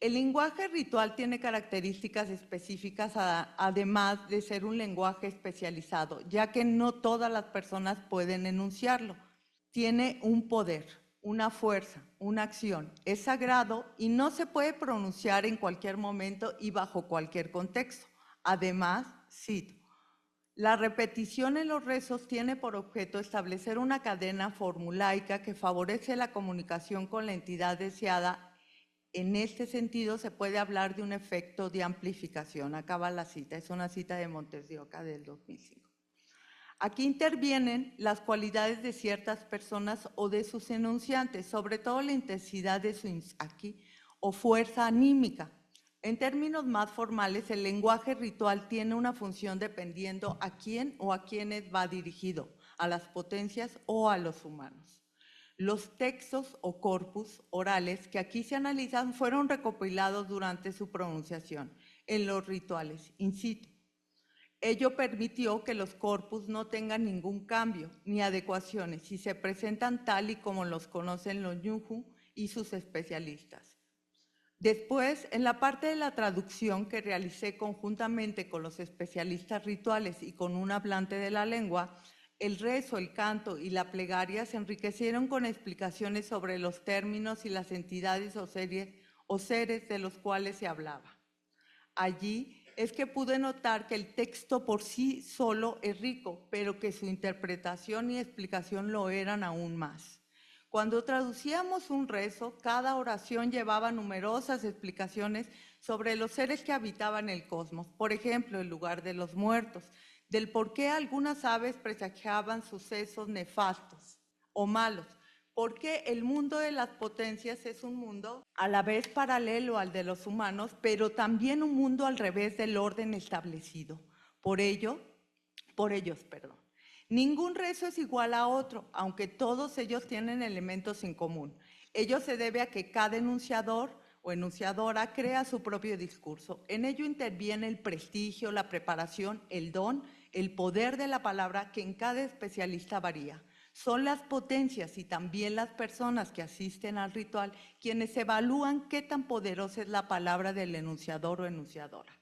El lenguaje ritual tiene características específicas, además de ser un lenguaje especializado, ya que no todas las personas pueden enunciarlo. Tiene un poder, una fuerza, una acción. Es sagrado y no se puede pronunciar en cualquier momento y bajo cualquier contexto. Además, cito, la repetición en los rezos tiene por objeto establecer una cadena formulaica que favorece la comunicación con la entidad deseada. En este sentido, se puede hablar de un efecto de amplificación. Acaba la cita, es una cita de Montes de Oca del 2005. Aquí intervienen las cualidades de ciertas personas o de sus enunciantes, sobre todo la intensidad de su o fuerza anímica. En términos más formales, el lenguaje ritual tiene una función dependiendo a quién o a quiénes va dirigido, a las potencias o a los humanos. Los textos o corpus orales que aquí se analizan fueron recopilados durante su pronunciación en los rituales in situ. Ello permitió que los corpus no tengan ningún cambio ni adecuaciones y se presentan tal y como los conocen los ñuju y sus especialistas. Después, en la parte de la traducción que realicé conjuntamente con los especialistas rituales y con un hablante de la lengua, el rezo, el canto y la plegaria se enriquecieron con explicaciones sobre los términos y las entidades o seres de los cuales se hablaba. Allí es que pude notar que el texto por sí solo es rico, pero que su interpretación y explicación lo eran aún más. Cuando traducíamos un rezo, cada oración llevaba numerosas explicaciones sobre los seres que habitaban el cosmos. Por ejemplo, el lugar de los muertos, del por qué algunas aves presagiaban sucesos nefastos o malos, porque el mundo de las potencias es un mundo a la vez paralelo al de los humanos, pero también un mundo al revés del orden establecido. Por ellos, ningún rezo es igual a otro, aunque todos ellos tienen elementos en común. Ello se debe a que cada enunciador o enunciadora crea su propio discurso. En ello interviene el prestigio, la preparación, el don, el poder de la palabra que en cada especialista varía. Son las potencias y también las personas que asisten al ritual quienes evalúan qué tan poderosa es la palabra del enunciador o enunciadora.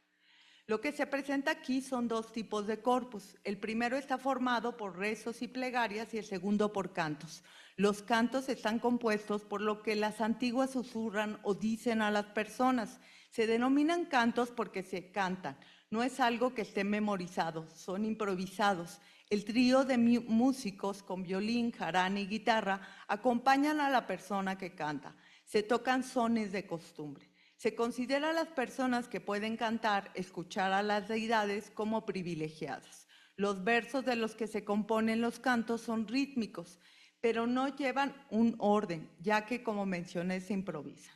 Lo que se presenta aquí son dos tipos de corpus. El primero está formado por rezos y plegarias y el segundo por cantos. Los cantos están compuestos por lo que las antiguas susurran o dicen a las personas. Se denominan cantos porque se cantan. No es algo que esté memorizado, son improvisados. El trío de músicos con violín, jarana y guitarra acompañan a la persona que canta. Se tocan sones de costumbre. Se considera a las personas que pueden cantar, escuchar a las deidades como privilegiadas. Los versos de los que se componen los cantos son rítmicos, pero no llevan un orden, ya que, como mencioné, se improvisan.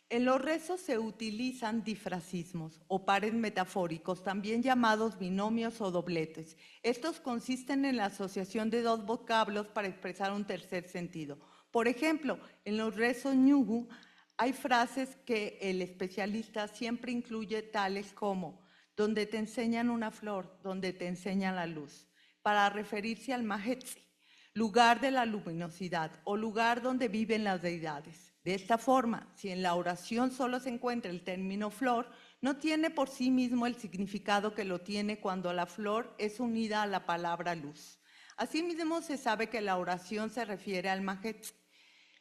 En los rezos se utilizan difrasismos o pares metafóricos, también llamados binomios o dobletes. Estos consisten en la asociación de dos vocablos para expresar un tercer sentido. Por ejemplo, en los rezos ñugu hay frases que el especialista siempre incluye, tales como donde te enseñan una flor, donde te enseñan la luz, para referirse al Mahetzi, lugar de la luminosidad o lugar donde viven las deidades. De esta forma, si en la oración solo se encuentra el término flor, no tiene por sí mismo el significado que lo tiene cuando la flor es unida a la palabra luz. Asimismo, se sabe que la oración se refiere al Mahetzi.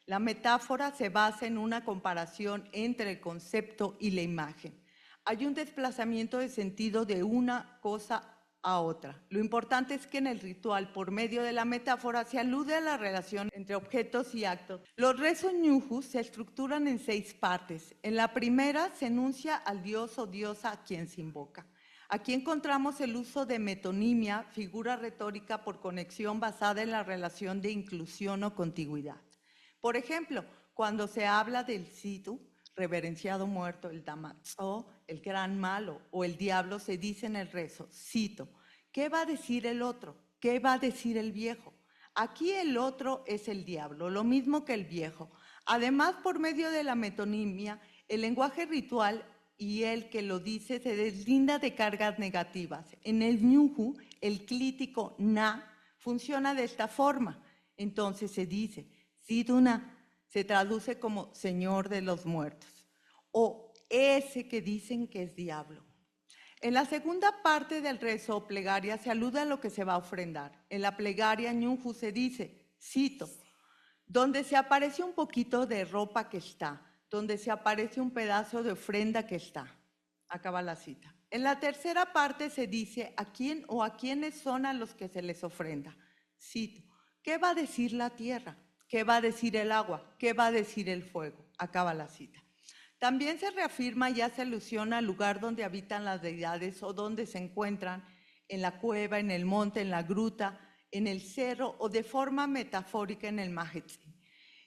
La metáfora se basa en una comparación entre el concepto y la imagen. Hay un desplazamiento de sentido de una cosa a otra. Lo importante es que en el ritual, por medio de la metáfora, se alude a la relación entre objetos y actos. Los rezos ñuju se estructuran en 6 partes. En la primera se enuncia al dios o diosa a quien se invoca. Aquí encontramos el uso de metonimia, figura retórica por conexión basada en la relación de inclusión o contigüidad. Por ejemplo, cuando se habla del Situ, reverenciado muerto, el Damatzo, el gran malo o el diablo, se dice en el rezo, cito, ¿qué va a decir el otro? ¿Qué va a decir el viejo? Aquí el otro es el diablo, lo mismo que el viejo. Además, por medio de la metonimia, el lenguaje ritual y el que lo dice se deslinda de cargas negativas. En el ñuju, el clítico na funciona de esta forma. Entonces se dice, Siduna se traduce como Señor de los Muertos. o ese que dicen que es diablo. En la segunda parte del rezo o plegaria se alude a lo que se va a ofrendar. En la plegaria Ñunju se dice, cito, donde se aparece un poquito de ropa que está, donde se aparece un pedazo de ofrenda que está. Acaba la cita. En la tercera parte se dice a quién o a quiénes son a los que se les ofrenda. Cito, ¿qué va a decir la tierra? ¿Qué va a decir el agua? ¿Qué va a decir el fuego? Acaba la cita. También se reafirma y hace alusión al lugar donde habitan las deidades o donde se encuentran, en la cueva, en el monte, en la gruta, en el cerro o de forma metafórica en el Mahetzi.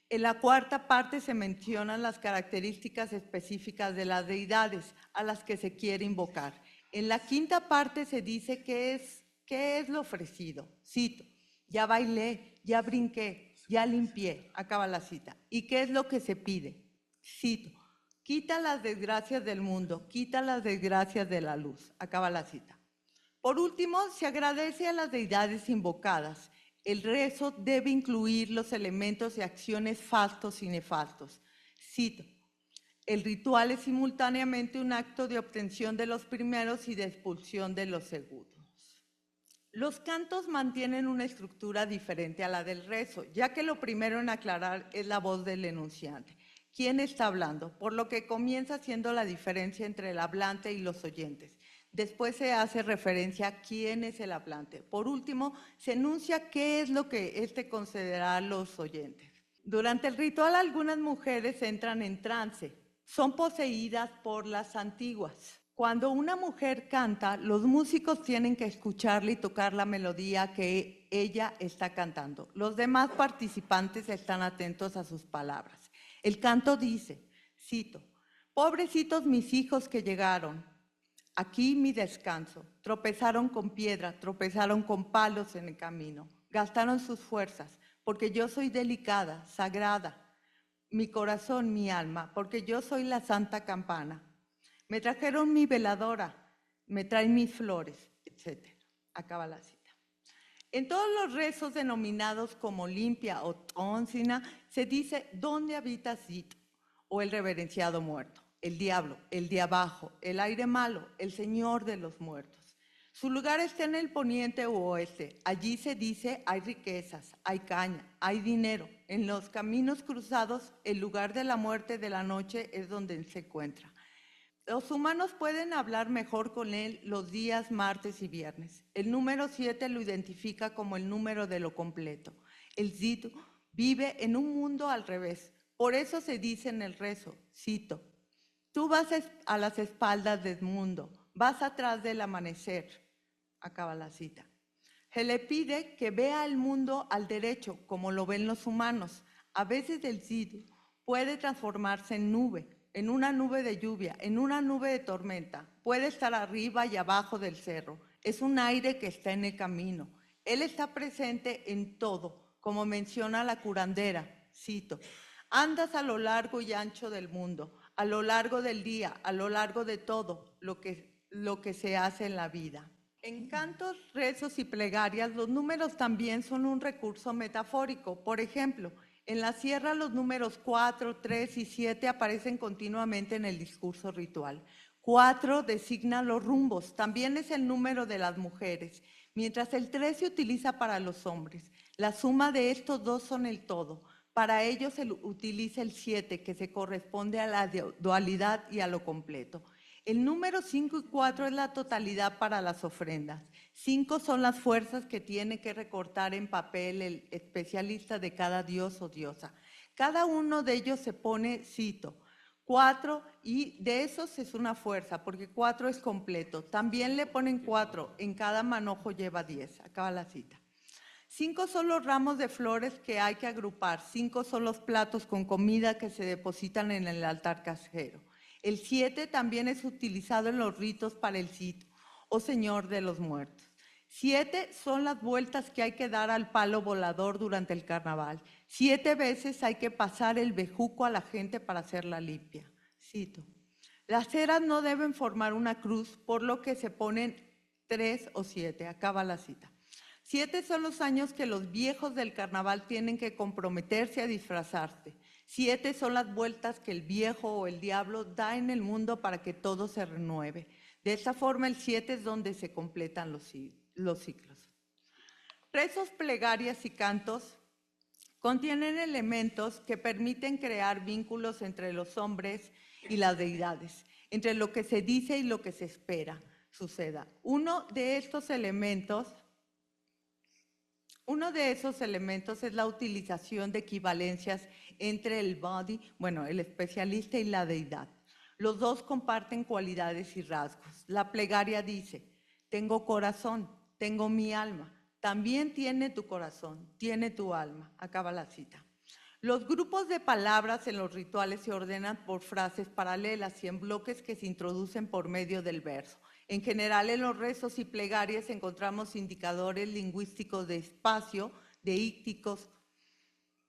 En la cuarta parte se mencionan las características específicas de las deidades a las que se quiere invocar. En la quinta parte se dice qué es lo ofrecido. Cito, ya bailé, ya brinqué, ya limpié, acaba la cita. ¿Y qué es lo que se pide? Cito, quita las desgracias del mundo, quita las desgracias de la luz, acaba la cita. Por último, se agradece a las deidades invocadas. El rezo debe incluir los elementos y acciones fastos y nefastos. Cito, el ritual es simultáneamente un acto de obtención de los primeros y de expulsión de los segundos. Los cantos mantienen una estructura diferente a la del rezo, ya que lo primero en aclarar es la voz del enunciante. ¿Quién está hablando? Por lo que comienza haciendo la diferencia entre el hablante y los oyentes. Después se hace referencia a quién es el hablante. Por último, se enuncia qué es lo que éste considera a los oyentes. Durante el ritual, algunas mujeres entran en trance. Son poseídas por las antiguas. Cuando una mujer canta, los músicos tienen que escucharla y tocar la melodía que ella está cantando. Los demás participantes están atentos a sus palabras. El canto dice, cito, pobrecitos mis hijos que llegaron, aquí mi descanso, tropezaron con piedra, tropezaron con palos en el camino, gastaron sus fuerzas, porque yo soy delicada, sagrada, mi corazón, mi alma, porque yo soy la santa campana. Me trajeron mi veladora, me traen mis flores, etc. Acaba la cita. En todos los rezos denominados como limpia o tonsina, se dice dónde habita Zit, o el reverenciado muerto, el diablo, el de abajo, el aire malo, el señor de los muertos. Su lugar está en el poniente u oeste. Allí se dice hay riquezas, hay caña, hay dinero. En los caminos cruzados, el lugar de la muerte de la noche es donde se encuentra. Los humanos pueden hablar mejor con él los días martes y viernes. El número 7 lo identifica como el número de lo completo. El Zit vive en un mundo al revés. Por eso se dice en el rezo, cito, tú vas a las espaldas del mundo, vas atrás del amanecer. Acaba la cita. Se le pide que vea el mundo al derecho, como lo ven los humanos. A veces el Zit puede transformarse en nube, en una nube de lluvia, en una nube de tormenta. Puede estar arriba y abajo del cerro. Es un aire que está en el camino. Él está presente en todo, como menciona la curandera. Cito, andas a lo largo y ancho del mundo, a lo largo del día, a lo largo de todo lo que se hace en la vida. En cantos, rezos y plegarias, los números también son un recurso metafórico. Por ejemplo, en la sierra los números 4, 3 y 7 aparecen continuamente en el discurso ritual. 4 designa los rumbos, también es el número de las mujeres, mientras el 3 se utiliza para los hombres. La suma de estos dos son el todo. Para ello se utiliza el 7, que se corresponde a la dualidad y a lo completo. El número 5 y 4 es la totalidad para las ofrendas. 5 son las fuerzas que tiene que recortar en papel el especialista de cada dios o diosa. Cada uno de ellos se pone, cito, 4 y de esos es una fuerza, porque 4 es completo. También le ponen 4, en cada manojo lleva 10. Acaba la cita. 5 son los ramos de flores que hay que agrupar. 5 son los platos con comida que se depositan en el altar casero. El 7 también es utilizado en los ritos para el Zit, o Señor de los Muertos. 7 son las vueltas que hay que dar al palo volador durante el carnaval. 7 veces hay que pasar el bejuco a la gente para hacerla limpia. Cito, las ceras no deben formar una cruz, por lo que se ponen 3 o 7. Acaba la cita. 7 son los años que los viejos del carnaval tienen que comprometerse a disfrazarse. 7 son las vueltas que el viejo o el diablo da en el mundo para que todo se renueve. De esta forma, el 7 es donde se completan los ciclos. Rezos, plegarias y cantos contienen elementos que permiten crear vínculos entre los hombres y las deidades, entre lo que se dice y lo que se espera suceda. Uno de esos elementos es la utilización de equivalencias entre el body, el especialista y la deidad. Los dos comparten cualidades y rasgos. La plegaria dice, tengo corazón, tengo mi alma. También tiene tu corazón, tiene tu alma. Acaba la cita. Los grupos de palabras en los rituales se ordenan por frases paralelas y en bloques que se introducen por medio del verso. En general, en los rezos y plegarias encontramos indicadores lingüísticos de espacio, de ícticos,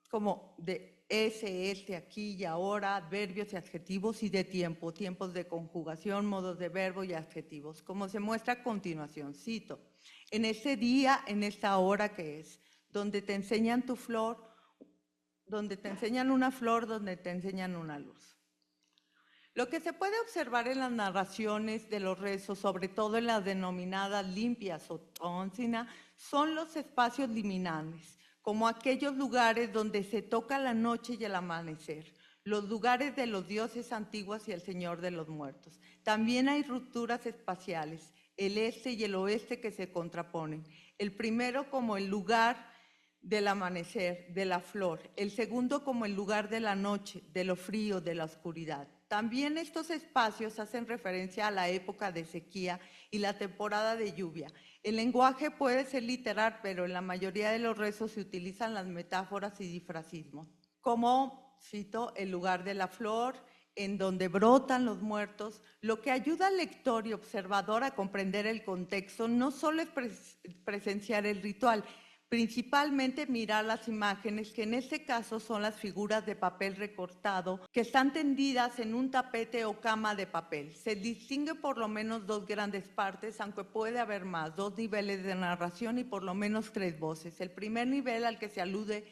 como de este, aquí y ahora, adverbios y adjetivos, y de tiempo, tiempos de conjugación, modos de verbo y adjetivos, como se muestra a continuación. Cito, en este día, en esta hora que es, donde te enseñan tu flor, donde te enseñan una flor, donde te enseñan una luz. Lo que se puede observar en las narraciones de los rezos, sobre todo en las denominadas limpias o tónsina, son los espacios liminales, como aquellos lugares donde se toca la noche y el amanecer, los lugares de los dioses antiguos y el Señor de los muertos. También hay rupturas espaciales, el este y el oeste que se contraponen. El primero como el lugar del amanecer, de la flor, el segundo como el lugar de la noche, de lo frío, de la oscuridad. También estos espacios hacen referencia a la época de sequía y la temporada de lluvia. El lenguaje puede ser literal, pero en la mayoría de los rezos se utilizan las metáforas y difrasismos, como, cito, el lugar de la flor, en donde brotan los muertos. Lo que ayuda al lector y observador a comprender el contexto no solo es presenciar el ritual, principalmente mirar las imágenes, que en este caso son las figuras de papel recortado que están tendidas en un tapete o cama de papel. Se distingue por lo menos 2 grandes partes, aunque puede haber más, 2 niveles de narración y por lo menos 3 voces. El primer nivel al que se alude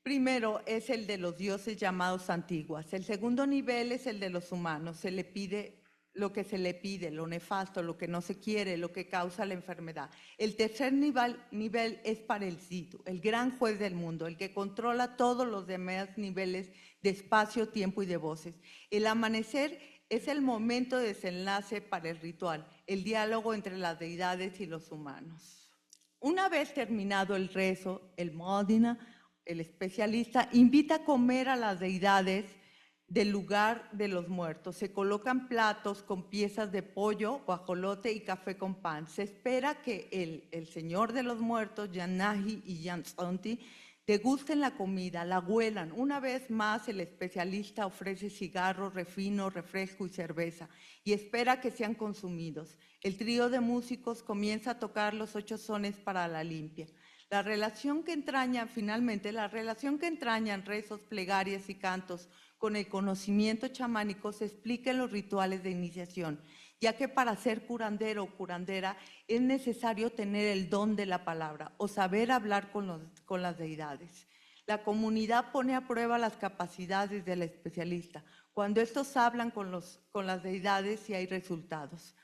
primero es el de los dioses llamados antiguas. El segundo nivel es el de los humanos. Se le pide lo que se le pide, lo nefasto, lo que no se quiere, lo que causa la enfermedad. El tercer nivel es para el Zitu, el gran juez del mundo, el que controla todos los demás niveles de espacio, tiempo y de voces. El amanecer es el momento de desenlace para el ritual, el diálogo entre las deidades y los humanos. Una vez terminado el rezo, el Modina, el especialista, invita a comer a las deidades del lugar de los muertos. Se colocan platos con piezas de pollo, guajolote y café con pan. Se espera que el señor de los muertos, Yanaji y Yansonti, degusten la comida, la huelan. Una vez más, el especialista ofrece cigarros, refino, refresco y cerveza y espera que sean consumidos. El trío de músicos comienza a tocar los 8 sones para la limpia. La relación que entrañan rezos, plegarias y cantos con el conocimiento chamánico se explica en los rituales de iniciación, ya que para ser curandero o curandera es necesario tener el don de la palabra o saber hablar con las deidades. La comunidad pone a prueba las capacidades del especialista cuando estos hablan con las deidades y hay resultados.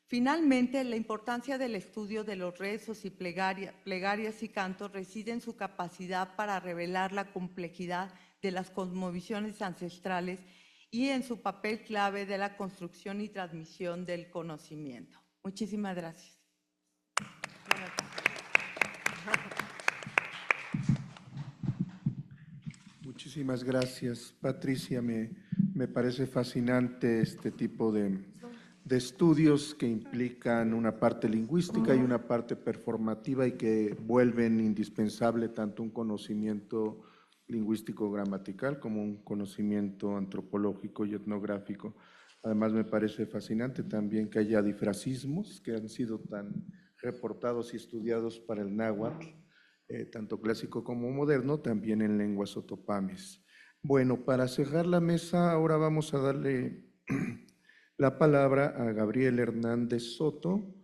Finalmente, la importancia del estudio de los rezos y plegarias y cantos reside en su capacidad para revelar la complejidad de las cosmovisiones ancestrales y en su papel clave de la construcción y transmisión del conocimiento. Muchísimas gracias. Muchísimas gracias, Patricia. Me parece fascinante este tipo de estudios que implican una parte lingüística y una parte performativa y que vuelven indispensable tanto un conocimiento lingüístico gramatical como un conocimiento antropológico y etnográfico. Además, me parece fascinante también que haya difrasismos que han sido tan reportados y estudiados para el náhuatl, tanto clásico como moderno, también en lenguas otopames. Bueno, para cerrar la mesa, ahora vamos a darle la palabra a Gabriel Hernández Soto,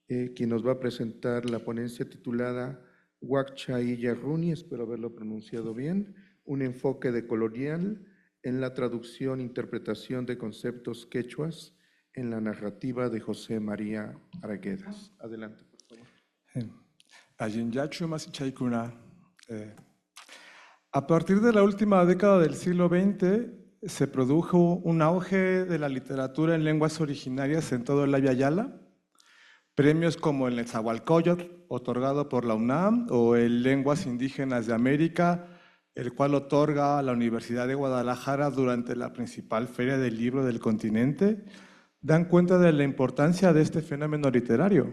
quien nos va a presentar la ponencia titulada Huaccha Yarruni, espero haberlo pronunciado bien, un enfoque decolonial en la traducción e interpretación de conceptos quechuas en la narrativa de José María Arguedas. Adelante, por favor. A partir de la última década del siglo XX, se produjo un auge de la literatura en lenguas originarias en todo el Avia Yala. Premios como el Netzahualcóyotl, otorgado por la UNAM, o el Lenguas Indígenas de América, el cual otorga la Universidad de Guadalajara durante la principal feria del libro del continente, dan cuenta de la importancia de este fenómeno literario.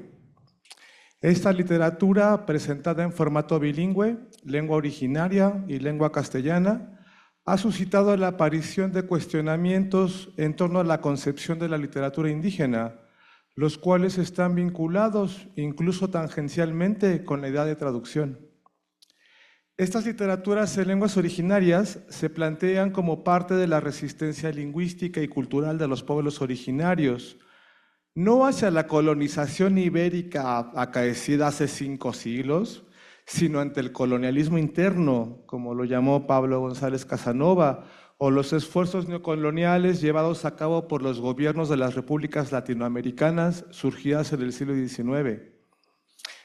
Esta literatura, presentada en formato bilingüe, lengua originaria y lengua castellana, ha suscitado la aparición de cuestionamientos en torno a la concepción de la literatura indígena, los cuales están vinculados incluso tangencialmente con la idea de traducción. Estas literaturas en lenguas originarias se plantean como parte de la resistencia lingüística y cultural de los pueblos originarios, no hacia la colonización ibérica acaecida hace 5 siglos, sino ante el colonialismo interno, como lo llamó Pablo González Casanova, o los esfuerzos neocoloniales llevados a cabo por los gobiernos de las repúblicas latinoamericanas surgidas en el siglo XIX.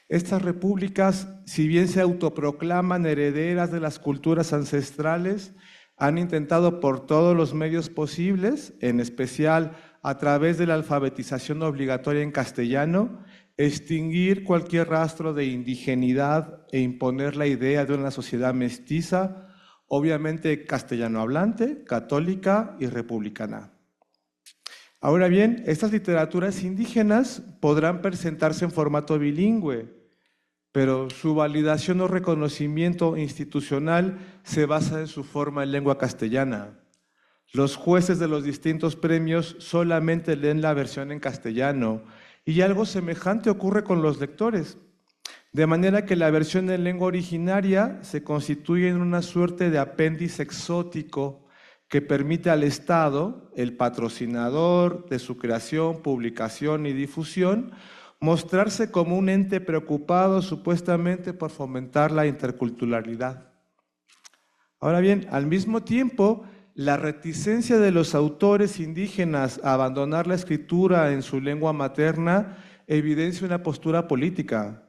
Estas repúblicas, si bien se autoproclaman herederas de las culturas ancestrales, han intentado por todos los medios posibles, en especial a través de la alfabetización obligatoria en castellano, extinguir cualquier rastro de indigenidad e imponer la idea de una sociedad mestiza, obviamente castellano hablante, católica y republicana. Ahora bien, estas literaturas indígenas podrán presentarse en formato bilingüe, pero su validación o reconocimiento institucional se basa en su forma en lengua castellana. Los jueces de los distintos premios solamente leen la versión en castellano y algo semejante ocurre con los lectores. De manera que la versión en lengua originaria se constituye en una suerte de apéndice exótico que permite al Estado, el patrocinador de su creación, publicación y difusión, mostrarse como un ente preocupado supuestamente por fomentar la interculturalidad. Ahora bien, al mismo tiempo, la reticencia de los autores indígenas a abandonar la escritura en su lengua materna evidencia una postura política.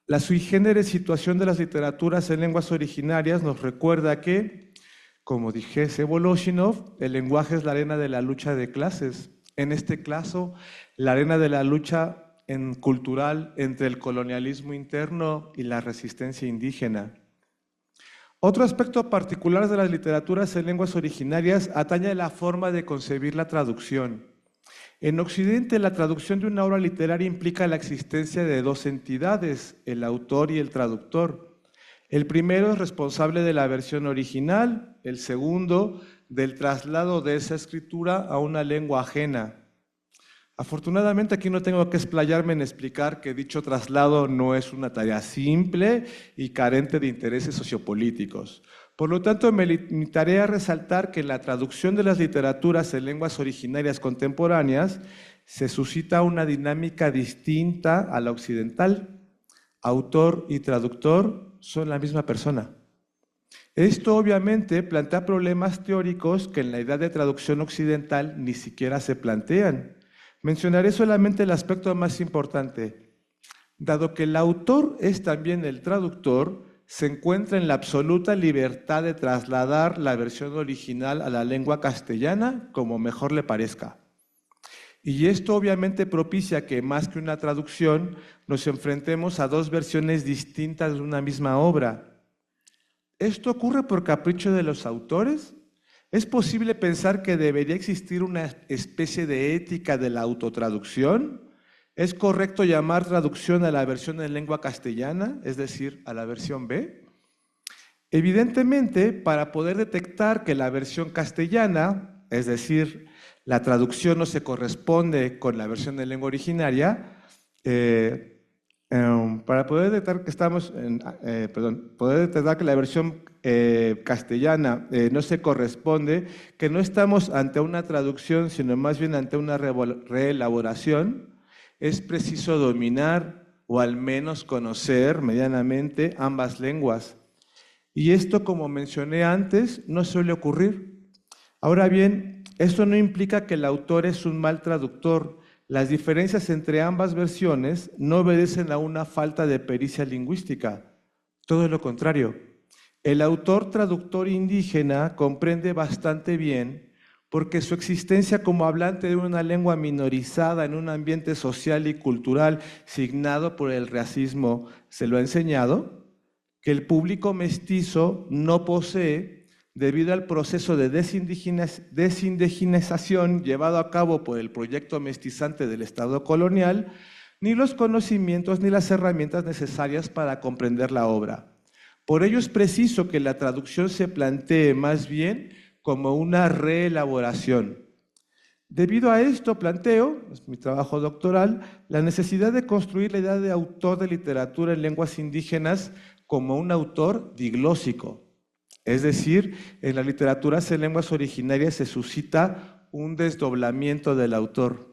La sui generis situación de las literaturas en lenguas originarias nos recuerda que, como dijese Voloshinov, el lenguaje es la arena de la lucha de clases. En este caso, la arena de la lucha cultural entre el colonialismo interno y la resistencia indígena. Otro aspecto particular de las literaturas en lenguas originarias atañe a la forma de concebir la traducción. En Occidente, la traducción de una obra literaria implica la existencia de 2 entidades, el autor y el traductor. El primero es responsable de la versión original, el segundo del traslado de esa escritura a una lengua ajena. Afortunadamente aquí no tengo que explayarme en explicar que dicho traslado no es una tarea simple y carente de intereses sociopolíticos. Por lo tanto, me limitaré a resaltar que en la traducción de las literaturas en lenguas originarias contemporáneas se suscita una dinámica distinta a la occidental. Autor y traductor son la misma persona. Esto obviamente plantea problemas teóricos que en la idea de traducción occidental ni siquiera se plantean. Mencionaré solamente el aspecto más importante. Dado que el autor es también el traductor, se encuentra en la absoluta libertad de trasladar la versión original a la lengua castellana como mejor le parezca. Y esto obviamente propicia que, más que una traducción, nos enfrentemos a 2 versiones distintas de una misma obra. ¿Esto ocurre por capricho de los autores? ¿Es posible pensar que debería existir una especie de ética de la autotraducción? ¿Es correcto llamar traducción a la versión en lengua castellana, es decir, a la versión B? Evidentemente, para poder detectar que la versión castellana, es decir, la traducción no se corresponde con la versión en lengua originaria, para poder detectar que poder detectar que la versión castellana no se corresponde, que no estamos ante una traducción, sino más bien ante una reelaboración, es preciso dominar o al menos conocer medianamente ambas lenguas. Y esto, como mencioné antes, no suele ocurrir. Ahora bien, esto no implica que el autor es un mal traductor. Las diferencias entre ambas versiones no obedecen a una falta de pericia lingüística. Todo lo contrario. El autor traductor indígena comprende bastante bien, porque su existencia como hablante de una lengua minorizada en un ambiente social y cultural signado por el racismo se lo ha enseñado, que el público mestizo no posee, debido al proceso de desindigenización llevado a cabo por el proyecto mestizante del Estado colonial, ni los conocimientos ni las herramientas necesarias para comprender la obra. Por ello es preciso que la traducción se plantee más bien como una reelaboración. Debido a esto planteo, es mi trabajo doctoral, la necesidad de construir la idea de autor de literatura en lenguas indígenas como un autor diglósico. Es decir, en las literaturas en lenguas originarias se suscita un desdoblamiento del autor.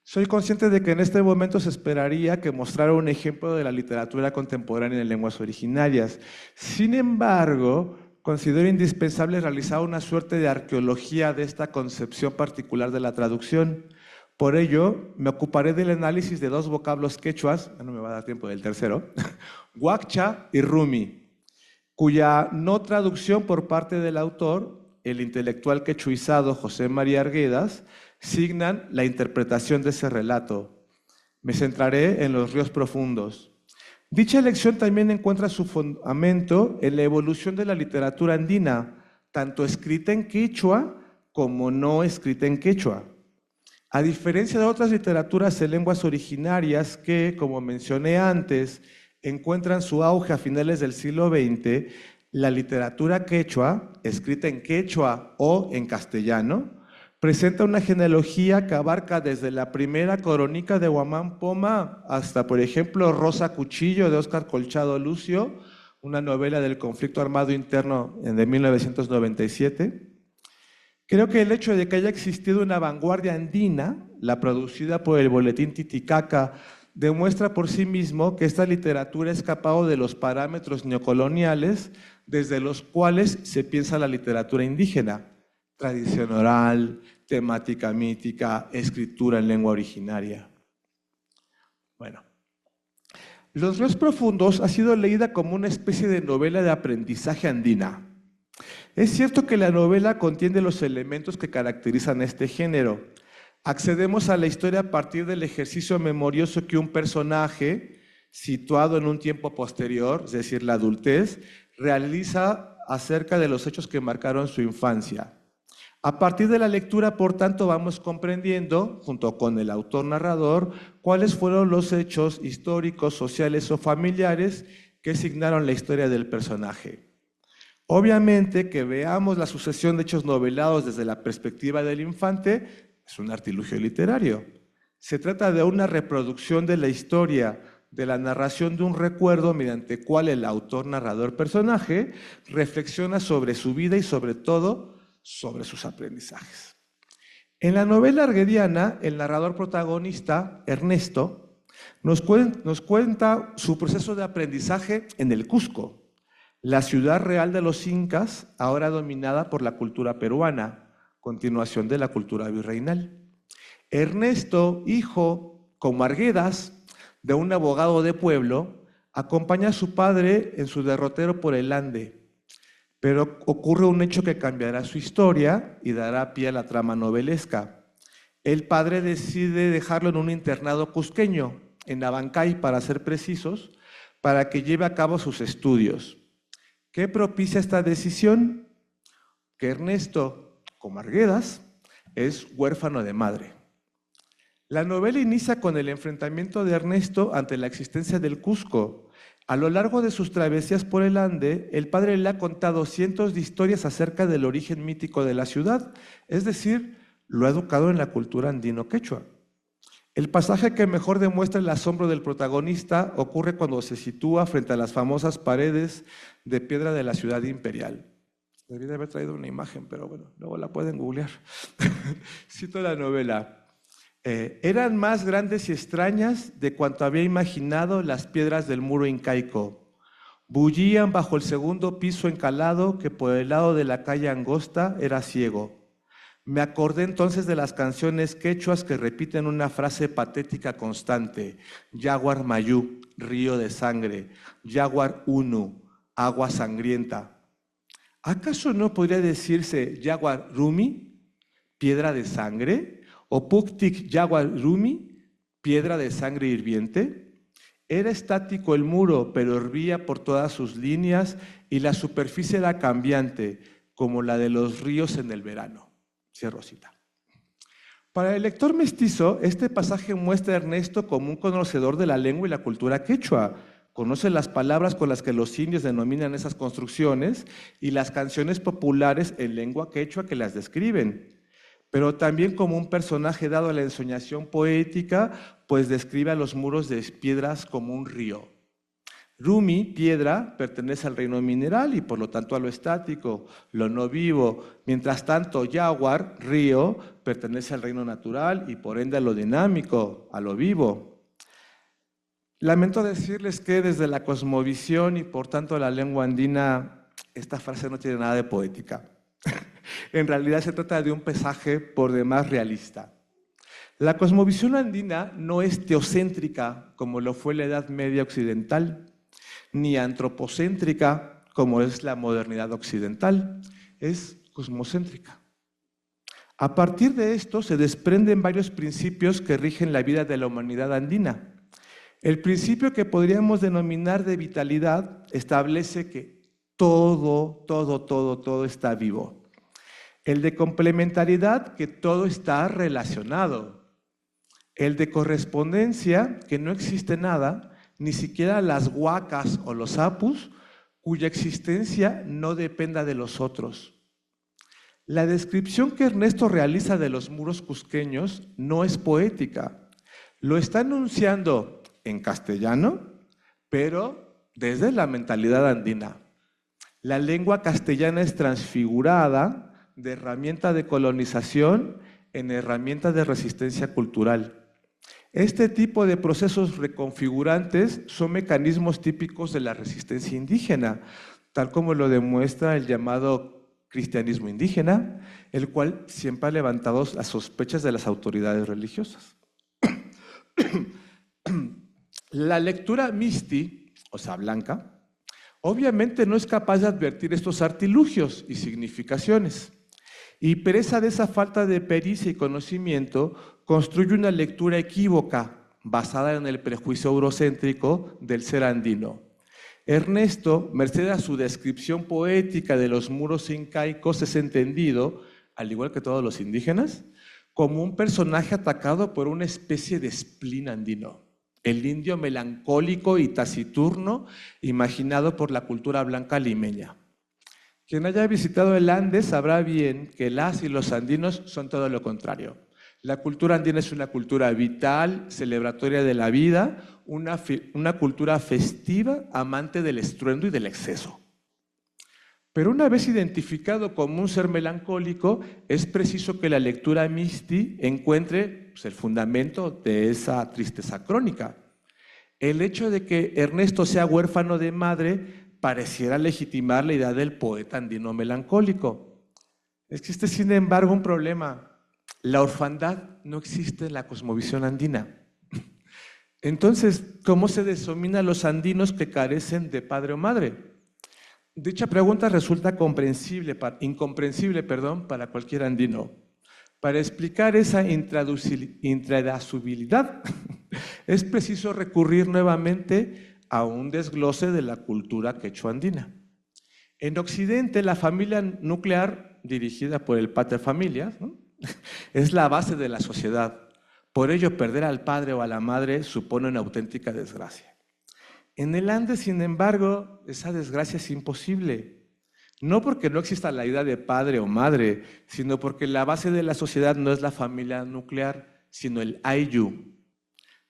Soy consciente de que en este momento se esperaría que mostrara un ejemplo de la literatura contemporánea en lenguas originarias. Sin embargo, considero indispensable realizar una suerte de arqueología de esta concepción particular de la traducción. Por ello, me ocuparé del análisis de dos vocablos quechuas, no me va a dar tiempo del tercero, huaccha y rumi, cuya no traducción por parte del autor, el intelectual quechuizado José María Arguedas, signan la interpretación de ese relato. Me centraré en los ríos profundos. Dicha elección también encuentra su fundamento en la evolución de la literatura andina, tanto escrita en quechua como no escrita en quechua. A diferencia de otras literaturas en lenguas originarias que, como mencioné antes, encuentran su auge a finales del siglo XX, la literatura quechua, escrita en quechua o en castellano, presenta una genealogía que abarca desde la primera crónica de Huamán Poma hasta, por ejemplo, Rosa Cuchillo de Óscar Colchado Lucio, una novela del conflicto armado interno de 1997. Creo que el hecho de que haya existido una vanguardia andina, la producida por el Boletín Titicaca, demuestra por sí mismo que esta literatura ha escapado de los parámetros neocoloniales desde los cuales se piensa la literatura indígena: tradición oral, temática mítica, escritura en lengua originaria. Bueno, Los ríos profundos ha sido leída como una especie de novela de aprendizaje andina. Es cierto que la novela contiene los elementos que caracterizan este género. Accedemos a la historia a partir del ejercicio memorioso que un personaje, situado en un tiempo posterior, es decir, la adultez, realiza acerca de los hechos que marcaron su infancia. A partir de la lectura, por tanto, vamos comprendiendo, junto con el autor narrador, cuáles fueron los hechos históricos, sociales o familiares que signaron la historia del personaje. Obviamente, que veamos la sucesión de hechos novelados desde la perspectiva del infante es un artilugio literario. Se trata de una reproducción de la historia, de la narración de un recuerdo mediante cual el autor, narrador, personaje reflexiona sobre su vida y sobre todo sobre sus aprendizajes. En la novela arguediana, el narrador protagonista, Ernesto, nos cuenta su proceso de aprendizaje en el Cusco, la ciudad real de los incas, ahora dominada por la cultura peruana, continuación de la cultura virreinal. Ernesto, hijo, como Arguedas, de un abogado de pueblo, acompaña a su padre en su derrotero por el Ande. Pero ocurre un hecho que cambiará su historia y dará pie a la trama novelesca. El padre decide dejarlo en un internado cusqueño, en Abancay, para ser precisos, para que lleve a cabo sus estudios. ¿Qué propicia esta decisión? Que Ernesto, como Arguedas, es huérfano de madre. La novela inicia con el enfrentamiento de Ernesto ante la existencia del Cusco. A lo largo de sus travesías por el Ande, el padre le ha contado cientos de historias acerca del origen mítico de la ciudad, es decir, lo ha educado en la cultura andino-quechua. El pasaje que mejor demuestra el asombro del protagonista ocurre cuando se sitúa frente a las famosas paredes de piedra de la ciudad imperial. Debería haber traído una imagen, pero bueno, luego la pueden googlear. Cito la novela. Eran más grandes y extrañas de cuanto había imaginado las piedras del muro incaico. Bullían bajo el segundo piso encalado que por el lado de la calle angosta era ciego. Me acordé entonces de las canciones quechuas que repiten una frase patética constante: Yaguar Mayú, río de sangre; Yaguar Unu, agua sangrienta. ¿Acaso no podría decirse Yaguar Rumi, piedra de sangre? ¿O Puktik Yaguar Rumi, piedra de sangre hirviente? Era estático el muro, pero hervía por todas sus líneas y la superficie era cambiante, como la de los ríos en el verano. Cierro cita. Para el lector mestizo, este pasaje muestra a Ernesto como un conocedor de la lengua y la cultura quechua. Conoce las palabras con las que los indios denominan esas construcciones y las canciones populares en lengua quechua que las describen. Pero también como un personaje dado a la ensoñación poética, pues describe a los muros de piedras como un río. Rumi, piedra, pertenece al reino mineral y por lo tanto a lo estático, lo no vivo. Mientras tanto, Yaguar, río, pertenece al reino natural y por ende a lo dinámico, a lo vivo. Lamento decirles que desde la cosmovisión y por tanto la lengua andina, esta frase no tiene nada de poética. En realidad se trata de un pasaje por demás realista. La cosmovisión andina no es teocéntrica como lo fue la Edad Media occidental, ni antropocéntrica como es la modernidad occidental, es cosmocéntrica. A partir de esto se desprenden varios principios que rigen la vida de la humanidad andina. El principio que podríamos denominar de vitalidad establece que todo está vivo. El de complementariedad, que todo está relacionado. El de correspondencia, que no existe nada, ni siquiera las huacas o los apus, cuya existencia no dependa de los otros. La descripción que Ernesto realiza de los muros cusqueños no es poética. Lo está enunciando en castellano, pero desde la mentalidad andina. La lengua castellana es transfigurada de herramienta de colonización en herramienta de resistencia cultural. Este tipo de procesos reconfigurantes son mecanismos típicos de la resistencia indígena, tal como lo demuestra el llamado cristianismo indígena, el cual siempre ha levantado las sospechas de las autoridades religiosas. La lectura misti, o sea, blanca, obviamente no es capaz de advertir estos artilugios y significaciones, y presa de esa falta de pericia y conocimiento, construye una lectura equívoca basada en el prejuicio eurocéntrico del ser andino. Ernesto, merced a su descripción poética de los muros incaicos, es entendido, al igual que todos los indígenas, como un personaje atacado por una especie de spleen andino, el indio melancólico y taciturno imaginado por la cultura blanca limeña. Quien haya visitado el Andes sabrá bien que las y los andinos son todo lo contrario. La cultura andina es una cultura vital, celebratoria de la vida, una cultura festiva, amante del estruendo y del exceso. Pero una vez identificado como un ser melancólico, es preciso que la lectura misti encuentre el fundamento de esa tristeza crónica. El hecho de que Ernesto sea huérfano de madre pareciera legitimar la idea del poeta andino melancólico. Existe, sin embargo, un problema. La orfandad no existe en la cosmovisión andina. Entonces, ¿cómo se denomina a los andinos que carecen de padre o madre? Dicha pregunta resulta incomprensible para cualquier andino. Para explicar esa intraducibilidad, es preciso recurrir nuevamente a un desglose de la cultura quechua-andina. En Occidente, la familia nuclear, dirigida por el pater familias, ¿no?, es la base de la sociedad. Por ello, perder al padre o a la madre supone una auténtica desgracia. En el Andes, sin embargo, esa desgracia es imposible. No porque no exista la idea de padre o madre, sino porque la base de la sociedad no es la familia nuclear, sino el Ayllu.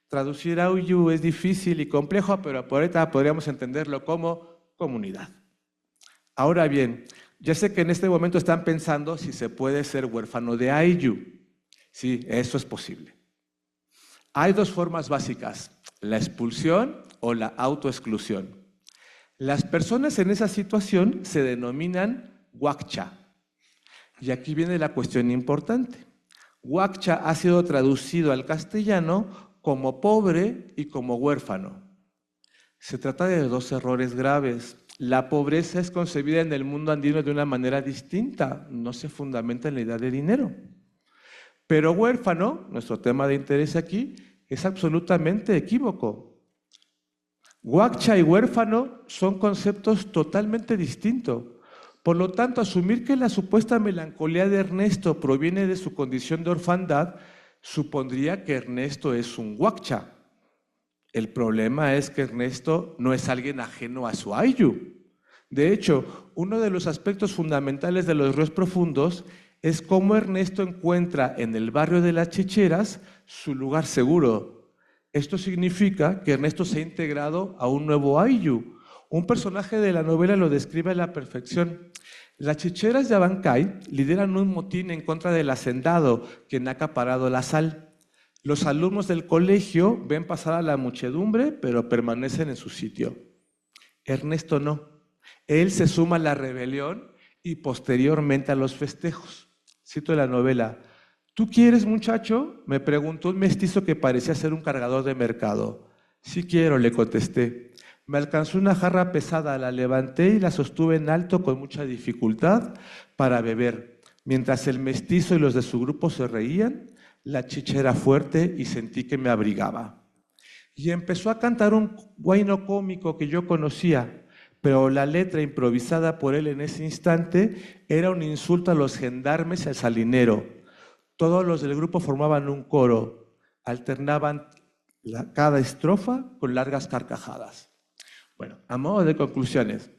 Traducir Ayllu es difícil y complejo, pero por ahorita podríamos entenderlo como comunidad. Ahora bien, ya sé que en este momento están pensando si se puede ser huérfano de Ayllu. Sí, eso es posible. Hay dos formas básicas, la expulsión o la autoexclusión. Las personas en esa situación se denominan huaccha. Y aquí viene la cuestión importante. Huaccha ha sido traducido al castellano como pobre y como huérfano. Se trata de dos errores graves. La pobreza es concebida en el mundo andino de una manera distinta, no se fundamenta en la idea de dinero. Pero huérfano, nuestro tema de interés aquí, es absolutamente equívoco. Huaccha y huérfano son conceptos totalmente distintos. Por lo tanto, asumir que la supuesta melancolía de Ernesto proviene de su condición de orfandad supondría que Ernesto es un huaccha. El problema es que Ernesto no es alguien ajeno a su ayllu. De hecho, uno de los aspectos fundamentales de los ríos profundos es cómo Ernesto encuentra en el barrio de las Chicheras su lugar seguro. Esto significa que Ernesto se ha integrado a un nuevo ayllu. Un personaje de la novela lo describe a la perfección. Las Chicheras de Abancay lideran un motín en contra del hacendado, quien ha acaparado la sal. Los alumnos del colegio ven pasar a la muchedumbre, pero permanecen en su sitio. Ernesto no. Él se suma a la rebelión y posteriormente a los festejos. Cito la novela. ¿Tú quieres, muchacho?, me preguntó un mestizo que parecía ser un cargador de mercado. Sí quiero, le contesté. Me alcanzó una jarra pesada, la levanté y la sostuve en alto con mucha dificultad para beber. Mientras el mestizo y los de su grupo se reían, la chicha era fuerte y sentí que me abrigaba. Y empezó a cantar un guayno cómico que yo conocía, pero la letra improvisada por él en ese instante era un insulto a los gendarmes y al salinero. Todos los del grupo formaban un coro, alternaban cada estrofa con largas carcajadas. Bueno, a modo de conclusiones,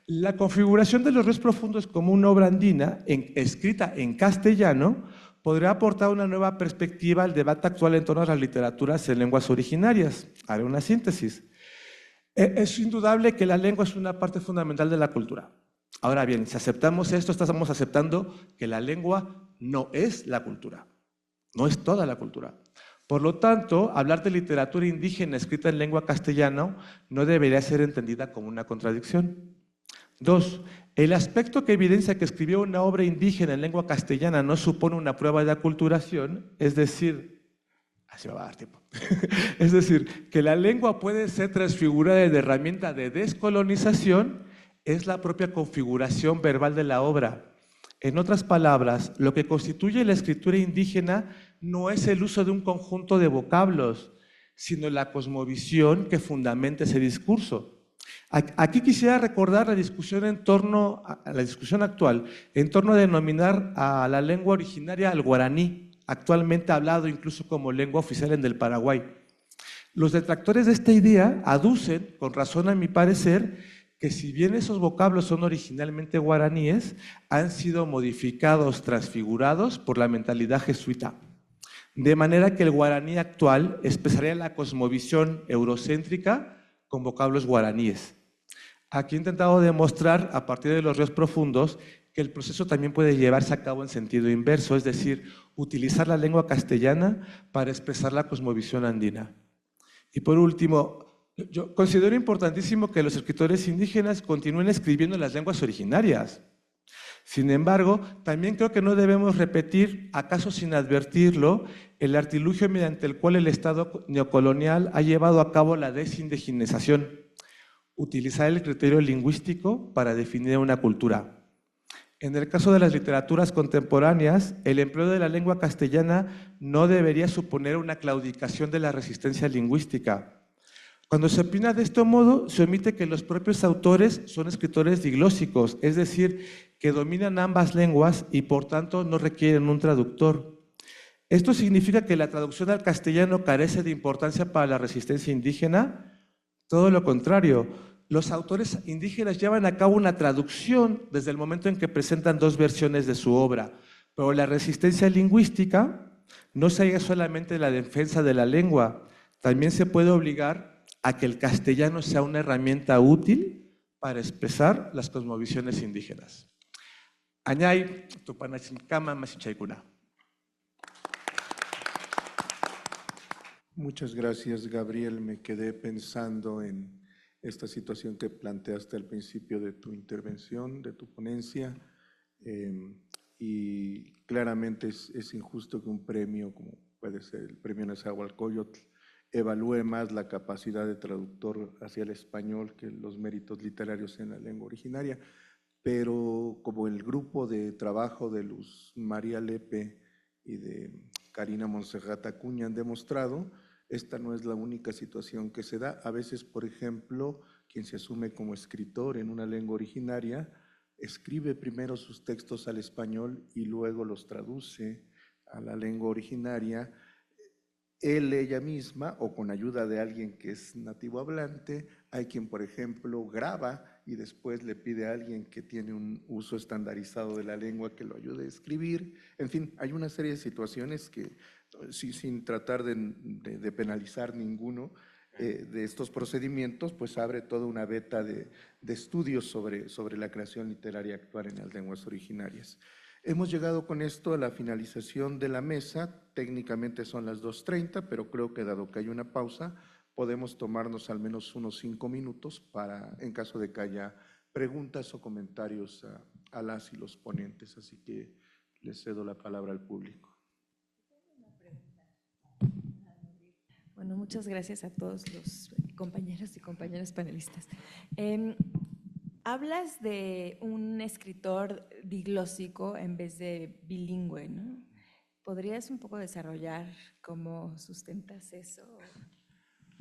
la configuración de los ríos profundos como una obra andina escrita en castellano podría aportar una nueva perspectiva al debate actual en torno a las literaturas en lenguas originarias. Haré una síntesis. Es indudable que la lengua es una parte fundamental de la cultura. Ahora bien, si aceptamos esto, estamos aceptando que la lengua no es la cultura, no es toda la cultura. Por lo tanto, hablar de literatura indígena escrita en lengua castellana no debería ser entendida como una contradicción. 2. El aspecto que evidencia que escribió una obra indígena en lengua castellana no supone una prueba de aculturación, es decir, así me va a dar tiempo, es decir, que la lengua puede ser transfigurada en herramienta de descolonización, es la propia configuración verbal de la obra. En otras palabras, lo que constituye la escritura indígena no es el uso de un conjunto de vocablos, sino la cosmovisión que fundamenta ese discurso. Aquí quisiera recordar la discusión actual en torno a denominar a la lengua originaria al guaraní, actualmente hablado incluso como lengua oficial en el Paraguay. Los detractores de esta idea aducen, con razón a mi parecer, que si bien esos vocablos son originalmente guaraníes, han sido modificados, transfigurados por la mentalidad jesuita. De manera que el guaraní actual expresaría la cosmovisión eurocéntrica con vocablos guaraníes. Aquí he intentado demostrar, a partir de los ríos profundos, que el proceso también puede llevarse a cabo en sentido inverso, es decir, utilizar la lengua castellana para expresar la cosmovisión andina. Y por último, yo considero importantísimo que los escritores indígenas continúen escribiendo en las lenguas originarias. Sin embargo, también creo que no debemos repetir, acaso sin advertirlo, el artilugio mediante el cual el Estado neocolonial ha llevado a cabo la desindigenización, utilizar el criterio lingüístico para definir una cultura. En el caso de las literaturas contemporáneas, el empleo de la lengua castellana no debería suponer una claudicación de la resistencia lingüística. Cuando se opina de este modo, se omite que los propios autores son escritores diglósicos, es decir, que dominan ambas lenguas y por tanto no requieren un traductor. ¿Esto significa que la traducción al castellano carece de importancia para la resistencia indígena? Todo lo contrario. Los autores indígenas llevan a cabo una traducción desde el momento en que presentan dos versiones de su obra, pero la resistencia lingüística no se halla solamente en la defensa de la lengua, también se puede obligar a que el castellano sea una herramienta útil para expresar las cosmovisiones indígenas. Añay, Tupanachimkama, Masichaykuna. Muchas gracias, Gabriel. Me quedé pensando en esta situación que planteaste al principio de tu intervención, de tu ponencia, y claramente es injusto que un premio, como puede ser el premio Nezahualcóyotl, evalúe más la capacidad de traductor hacia el español que los méritos literarios en la lengua originaria. Pero como el grupo de trabajo de Luz María Lepe y de Karina Montserrat Acuña han demostrado, esta no es la única situación que se da. A veces, por ejemplo, quien se asume como escritor en una lengua originaria, escribe primero sus textos al español y luego los traduce a la lengua originaria, él, ella misma, o con ayuda de alguien que es nativo hablante. Hay quien, por ejemplo, graba y después le pide a alguien que tiene un uso estandarizado de la lengua que lo ayude a escribir. En fin, hay una serie de situaciones que, sí, sin tratar de penalizar ninguno de estos procedimientos, pues abre toda una veta de estudios sobre la creación literaria actual en las lenguas originarias. Hemos llegado con esto a la finalización de la mesa. Técnicamente son las 2:30, pero creo que dado que hay una pausa, podemos tomarnos al menos unos 5 minutos para, en caso de que haya preguntas o comentarios a las y los ponentes. Así que les cedo la palabra al público. Bueno, muchas gracias a todos los compañeros y compañeras panelistas. Hablas de un escritor diglósico en vez de bilingüe, ¿no? ¿Podrías un poco desarrollar cómo sustentas eso?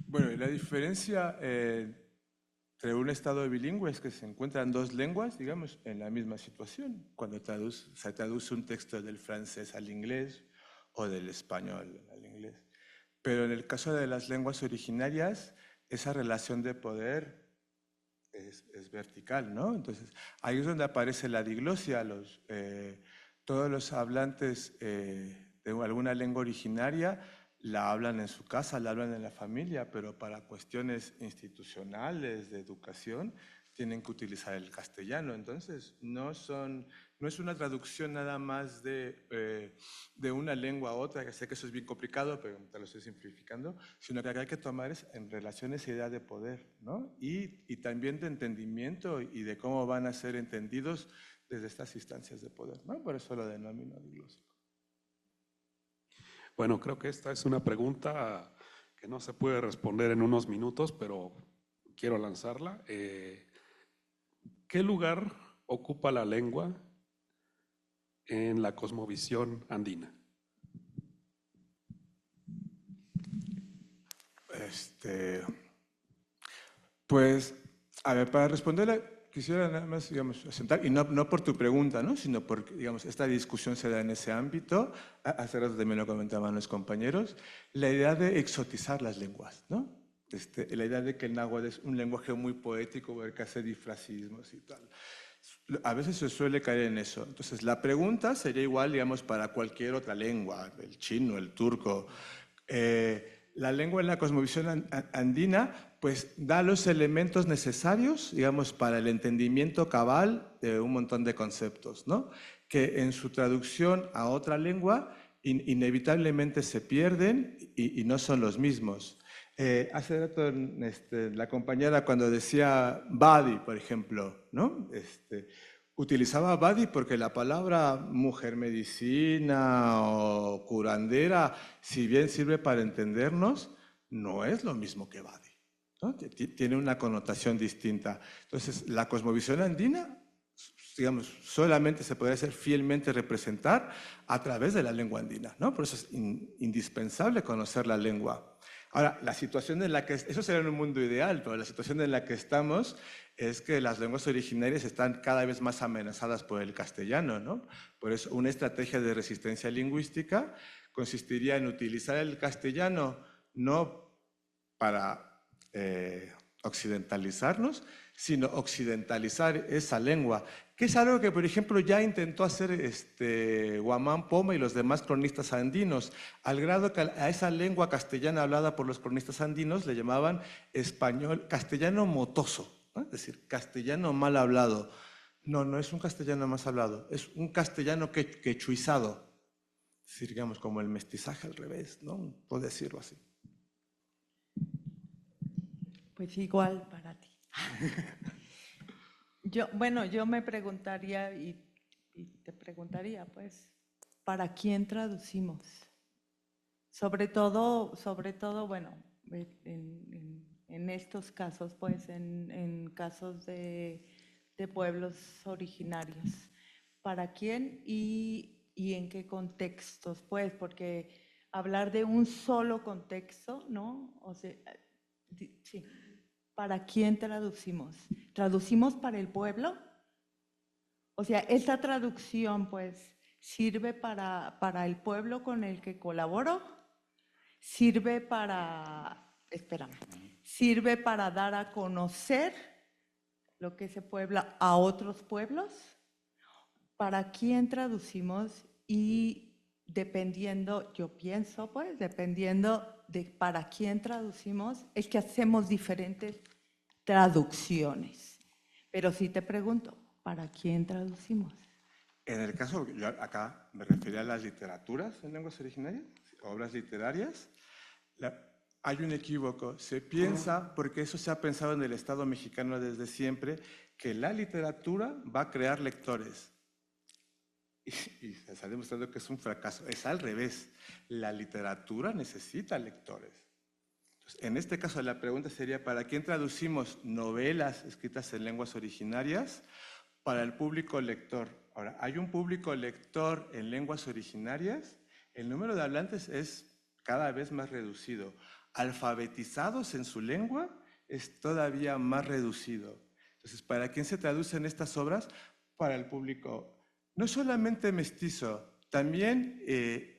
Bueno, la diferencia entre un estado bilingüe es que se encuentran dos lenguas, digamos, en la misma situación. Cuando se traduce un texto del francés al inglés o del español al inglés. Pero en el caso de las lenguas originarias, esa relación de poder es vertical, ¿no? Entonces, ahí es donde aparece la diglosia. Todos los hablantes de alguna lengua originaria la hablan en su casa, la hablan en la familia, pero para cuestiones institucionales, de educación, tienen que utilizar el castellano. Entonces, no es una traducción nada más de una lengua a otra, que sé que eso es bien complicado, pero te lo estoy simplificando, sino que hay que tomar en relación esa idea de poder, ¿no? Y también de entendimiento y de cómo van a ser entendidos desde estas instancias de poder, ¿no? Por eso lo denomino diglósico. Bueno, creo que esta es una pregunta que no se puede responder en unos minutos, pero quiero lanzarla. ¿Qué lugar ocupa la lengua en la cosmovisión andina? Pues, a ver, para responderla, quisiera nada más, digamos, asentar, y no por tu pregunta, ¿no? Sino porque, digamos, esta discusión se da en ese ámbito. Hace rato también lo comentaban los compañeros, la idea de exotizar las lenguas, ¿no? La idea de que el náhuatl es un lenguaje muy poético, que hace difrasismos y tal. A veces se suele caer en eso. Entonces, la pregunta sería igual, digamos, para cualquier otra lengua, el chino, el turco. La lengua en la cosmovisión andina, pues da los elementos necesarios, digamos, para el entendimiento cabal de un montón de conceptos, ¿no? Que en su traducción a otra lengua inevitablemente se pierden y no son los mismos. Hace rato la compañera cuando decía body, por ejemplo, ¿no? Utilizaba body porque la palabra mujer medicina o curandera, si bien sirve para entendernos, no es lo mismo que body, ¿no? Tiene una connotación distinta. Entonces, la cosmovisión andina, digamos, solamente se puede hacer fielmente representar a través de la lengua andina, ¿no? Por eso es indispensable conocer la lengua. Ahora, la situación en la que, eso sería en un mundo ideal, pero la situación en la que estamos es que las lenguas originarias están cada vez más amenazadas por el castellano, ¿no? Por eso, una estrategia de resistencia lingüística consistiría en utilizar el castellano no para occidentalizarnos, sino occidentalizar esa lengua, que es algo que, por ejemplo, ya intentó hacer Guamán Poma y los demás cronistas andinos, al grado que a esa lengua castellana hablada por los cronistas andinos le llamaban castellano motoso, ¿no? Es decir, castellano mal hablado. No es un castellano más hablado, es un castellano quechuizado, es decir, digamos, como el mestizaje al revés, ¿no? Puedo decirlo así. Pues igual para ti. Yo me preguntaría y te preguntaría, pues, ¿para quién traducimos? Sobre todo, bueno, en estos casos, pues, en casos de pueblos originarios. ¿Para quién y en qué contextos? Pues, porque hablar de un solo contexto, ¿no? O sea, sí. ¿Para quién traducimos? ¿Traducimos para el pueblo? O sea, esta traducción, pues, ¿sirve para el pueblo con el que colaboro? ¿Sirve sirve para dar a conocer lo que ese pueblo a otros pueblos? ¿Para quién traducimos? Y dependiendo, yo pienso, pues, dependiendo de para quién traducimos, es que hacemos diferentes traducciones. Pero sí te pregunto, ¿para quién traducimos? En el caso, yo acá me refería a las literaturas en lenguas originarias, obras literarias. Hay un equívoco. Se piensa, porque eso se ha pensado en el Estado mexicano desde siempre, que la literatura va a crear lectores. Y se está demostrando que es un fracaso. Es al revés. La literatura necesita lectores. Entonces, en este caso, la pregunta sería, ¿para quién traducimos novelas escritas en lenguas originarias? Para el público lector. Ahora, hay un público lector en lenguas originarias. El número de hablantes es cada vez más reducido. Alfabetizados en su lengua es todavía más reducido. Entonces, ¿para quién se traducen estas obras? Para el público no solamente mestizo, también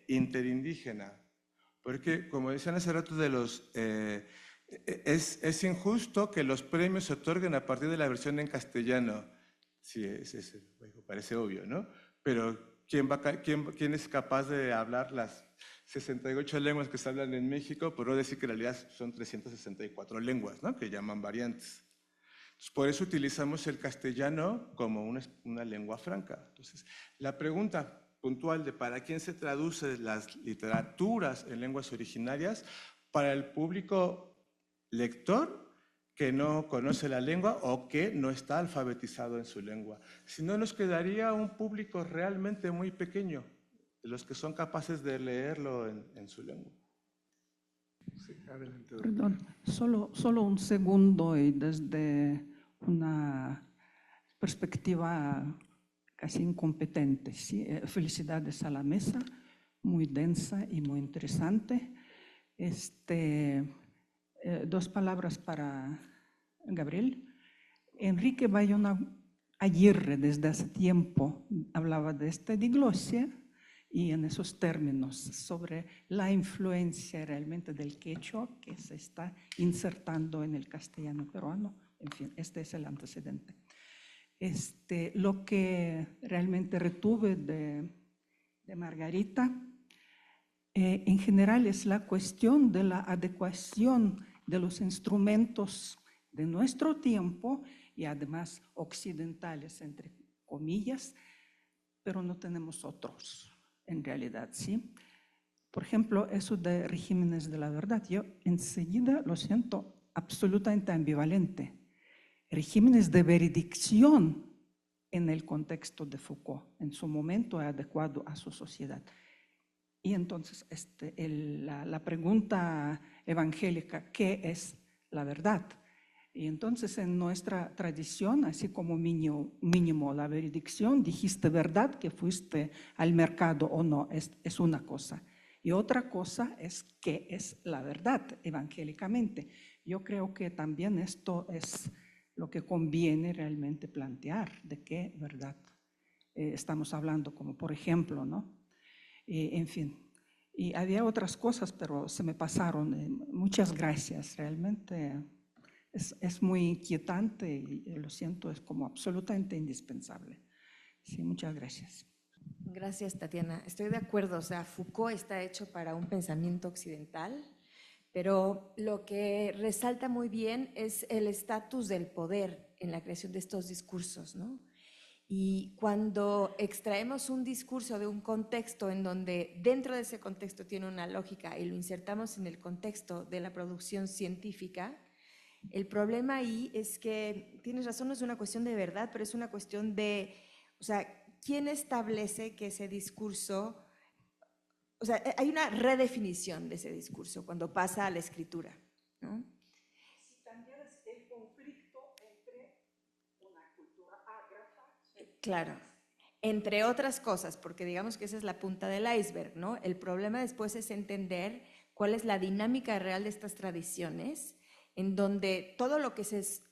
interindígena. Porque, como decían hace rato es injusto que los premios se otorguen a partir de la versión en castellano. Sí, parece obvio, ¿no? Pero ¿quién es capaz de hablar las 68 lenguas que se hablan en México? Por no decir que en realidad son 364 lenguas, ¿no? Que llaman variantes. Entonces, por eso utilizamos el castellano como una lengua franca. Entonces, la pregunta puntual de ¿para quién se traducen las literaturas en lenguas originarias? Para el público lector que no conoce la lengua o que no está alfabetizado en su lengua. Si no, nos quedaría un público realmente muy pequeño, de los que son capaces de leerlo en su lengua. Sí, adelante, doctor. Perdón, solo un segundo y desde una perspectiva casi incompetente. ¿Sí? Felicidades a la mesa, muy densa y muy interesante. Dos palabras para Gabriel. Enrique Bayona Aguirre desde hace tiempo hablaba de esta diglosia y en esos términos sobre la influencia realmente del quechua que se está insertando en el castellano peruano. En fin, este es el antecedente. Lo que realmente retuve de Margarita, en general es la cuestión de la adecuación de los instrumentos de nuestro tiempo y además occidentales, entre comillas, pero no tenemos otros. En realidad, ¿sí? Por ejemplo, eso de regímenes de la verdad, yo enseguida lo siento absolutamente ambivalente. Regímenes de veredicción en el contexto de Foucault, en su momento adecuado a su sociedad. Y entonces la pregunta evangélica, ¿qué es la verdad? Y entonces en nuestra tradición, así como mínimo la veredicción, dijiste verdad, que fuiste al mercado o no, es una cosa. Y otra cosa es qué es la verdad evangélicamente. Yo creo que también esto es lo que conviene realmente plantear, de qué verdad estamos hablando, como por ejemplo, ¿no? En fin, y había otras cosas, pero se me pasaron. Muchas gracias, realmente es muy inquietante y lo siento, es como absolutamente indispensable. Sí, muchas gracias. Gracias, Tatiana. Estoy de acuerdo, o sea, Foucault está hecho para un pensamiento occidental, pero lo que resalta muy bien es el estatus del poder en la creación de estos discursos, ¿no? Y cuando extraemos un discurso de un contexto en donde dentro de ese contexto tiene una lógica y lo insertamos en el contexto de la producción científica, El problema ahí es que, tienes razón, no es una cuestión de verdad, pero es una cuestión de, o sea, ¿quién establece que ese discurso, o sea, hay una redefinición de ese discurso cuando pasa a la escritura, ¿no? Claro, entre otras cosas, porque digamos que esa es la punta del iceberg, ¿no? El problema después es entender cuál es la dinámica real de estas tradiciones, en donde todo lo que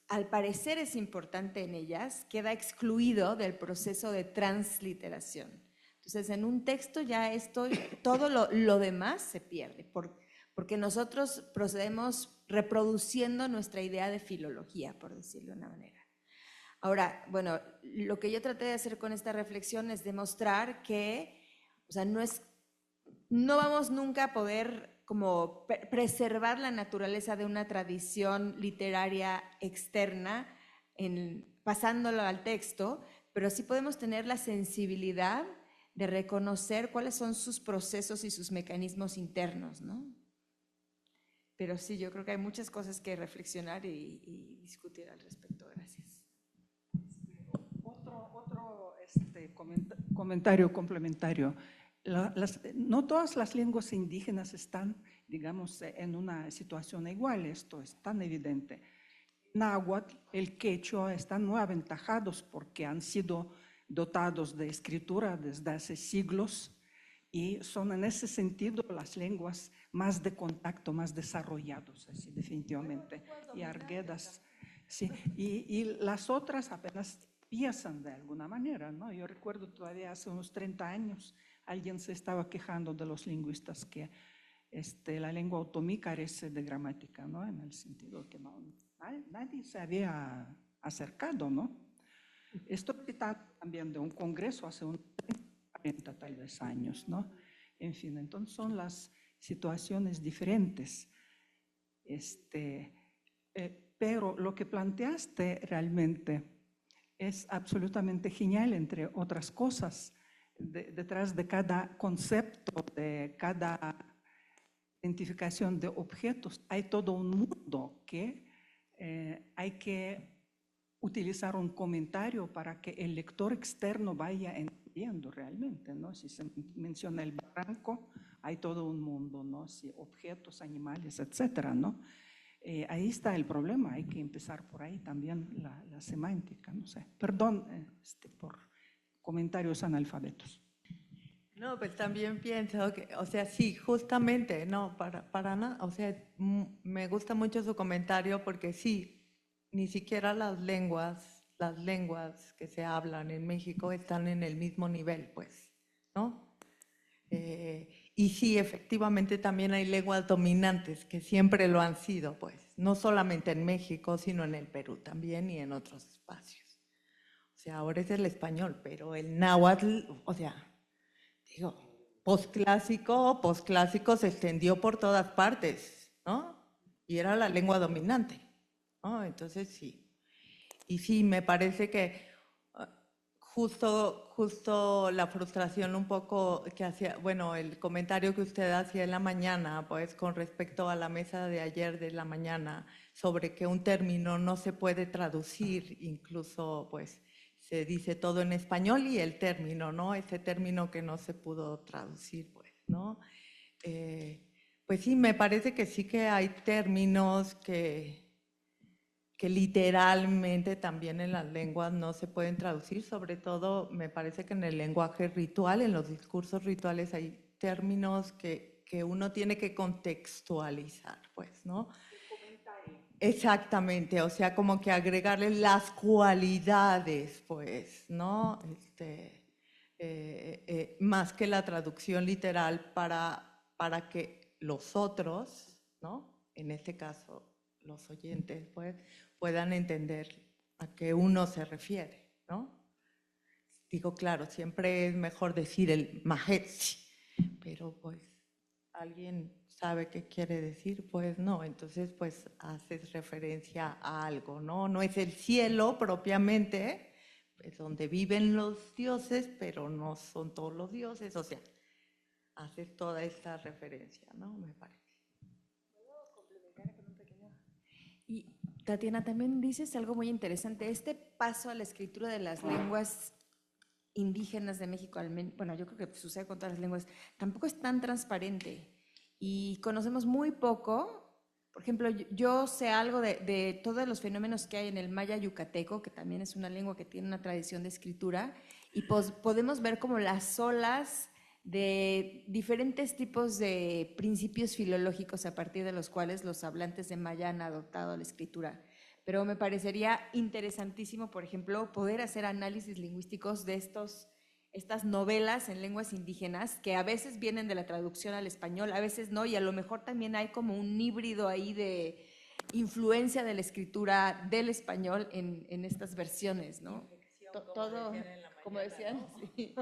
al parecer es importante en ellas queda excluido del proceso de transliteración. Entonces, en un texto ya todo lo demás se pierde, porque nosotros procedemos reproduciendo nuestra idea de filología, por decirlo de una manera. Ahora, bueno, lo que yo traté de hacer con esta reflexión es demostrar que, o sea, no vamos nunca a poder como preservar la naturaleza de una tradición literaria externa pasándolo al texto, pero sí podemos tener la sensibilidad de reconocer cuáles son sus procesos y sus mecanismos internos, ¿no? Pero sí, yo creo que hay muchas cosas que reflexionar y discutir al respecto. Gracias. Otro comentario complementario. No todas las lenguas indígenas están, digamos, en una situación igual, esto es tan evidente. Náhuatl, el quechua están muy aventajados porque han sido dotados de escritura desde hace siglos y son en ese sentido las lenguas más de contacto, más desarrollados, así definitivamente. Y arguedas, sí, y las otras apenas piensan de alguna manera, ¿no? Yo recuerdo todavía hace unos 30 años alguien se estaba quejando de los lingüistas que la lengua otomí carece de gramática, ¿no? En el sentido que nadie se había acercado, ¿no? Esto también de un congreso hace unos 40 tal vez años, ¿no? En fin, entonces son las situaciones diferentes. Pero lo que planteaste realmente es absolutamente genial, entre otras cosas. Detrás de cada concepto, de cada identificación de objetos, hay todo un mundo que hay que utilizar un comentario para que el lector externo vaya entendiendo realmente, ¿no? Si se menciona el barranco, hay todo un mundo, ¿no? Si objetos, animales, etcétera, ¿no? Ahí está el problema, hay que empezar por ahí también la semántica, no sé. Perdón por comentarios analfabetos. No, pues también pienso que, o sea, sí, justamente, no, para nada, o sea, me gusta mucho su comentario porque sí, ni siquiera las lenguas que se hablan en México están en el mismo nivel, pues, ¿no? Y sí, efectivamente también hay lenguas dominantes que siempre lo han sido, pues, no solamente en México, sino en el Perú también y en otros espacios. O sea, ahora es el español, pero el náhuatl, o sea, digo, posclásico se extendió por todas partes, ¿no? Y era la lengua dominante, ¿no? Entonces sí. Y sí, me parece que justo la frustración un poco que hacía, bueno, el comentario que usted hacía en la mañana, pues con respecto a la mesa de ayer de la mañana, sobre que un término no se puede traducir, incluso pues se dice todo en español y el término, ¿no? Ese término que no se pudo traducir, pues, ¿no? Pues sí, me parece que sí que hay términos que literalmente también en las lenguas no se pueden traducir, sobre todo me parece que en el lenguaje ritual, en los discursos rituales hay términos que uno tiene que contextualizar, pues, ¿no? Exactamente, o sea, como que agregarle las cualidades, pues, ¿no? Más que la traducción literal para que los otros, ¿no? En este caso, los oyentes, pues, puedan entender a qué uno se refiere, ¿no? Digo, claro, siempre es mejor decir el mahetsi, pero pues alguien sabe qué quiere decir, pues no, entonces pues haces referencia a algo, ¿no? No es el cielo propiamente, es donde viven los dioses, pero no son todos los dioses, o sea, haces toda esta referencia, ¿no? Me parece. Y Tatiana, también dices algo muy interesante. Este paso a la escritura de las lenguas indígenas de México, bueno, yo creo que sucede con todas las lenguas, tampoco es tan transparente y conocemos muy poco. Por ejemplo, yo sé algo de todos los fenómenos que hay en el maya yucateco, que también es una lengua que tiene una tradición de escritura, y podemos ver como las olas de diferentes tipos de principios filológicos a partir de los cuales los hablantes de maya han adoptado la escritura. Pero me parecería interesantísimo, por ejemplo, poder hacer análisis lingüísticos de estas novelas en lenguas indígenas que a veces vienen de la traducción al español, a veces no, y a lo mejor también hay como un híbrido ahí de influencia de la escritura del español en estas versiones, ¿no? Todo, como decían, sí.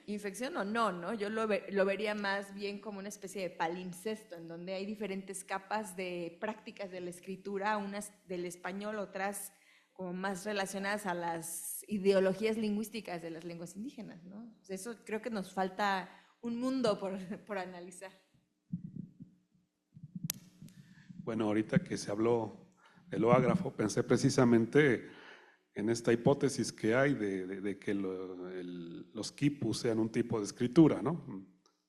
Infección o no, ¿no? Yo lo vería más bien como una especie de palimpsesto, en donde hay diferentes capas de prácticas de la escritura, unas del español, otras como más relacionadas a las ideologías lingüísticas de las lenguas indígenas, ¿no? Eso creo que nos falta un mundo por analizar. Bueno, ahorita que se habló del oágrafo, pensé precisamente en esta hipótesis que hay de que los quipus sean un tipo de escritura, ¿no?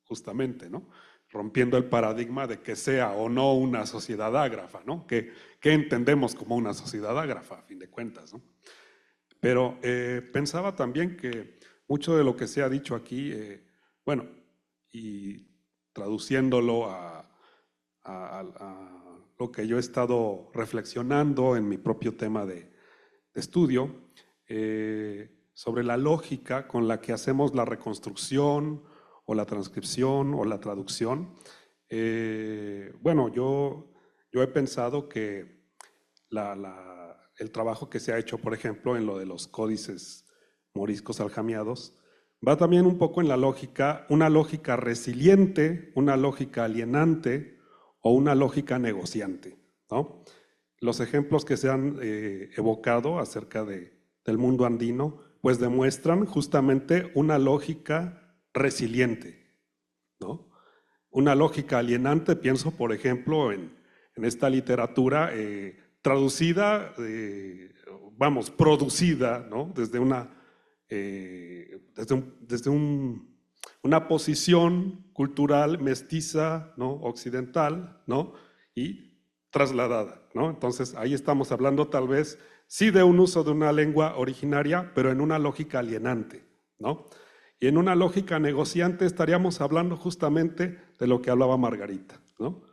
Justamente, ¿no? Rompiendo el paradigma de que sea o no una sociedad ágrafa, ¿no? ¿Qué entendemos como una sociedad ágrafa, a fin de cuentas, ¿no? Pero pensaba también que mucho de lo que se ha dicho aquí, bueno, y traduciéndolo a lo que yo he estado reflexionando en mi propio tema de estudio, sobre la lógica con la que hacemos la reconstrucción o la transcripción o la traducción. Bueno, yo he pensado que el trabajo que se ha hecho, por ejemplo, en lo de los códices moriscos aljamiados, va también un poco en la lógica, una lógica resiliente, una lógica alienante o una lógica negociante, ¿no? Los ejemplos que se han evocado acerca del mundo andino, pues demuestran justamente una lógica resiliente, ¿no? Una lógica alienante, pienso por ejemplo en esta literatura traducida, producida, ¿no? Desde una posición cultural mestiza, ¿no? Occidental, ¿no? Y trasladada, ¿no? Entonces ahí estamos hablando tal vez sí de un uso de una lengua originaria, pero en una lógica alienante, ¿no? Y en una lógica negociante estaríamos hablando justamente de lo que hablaba Margarita, ¿no?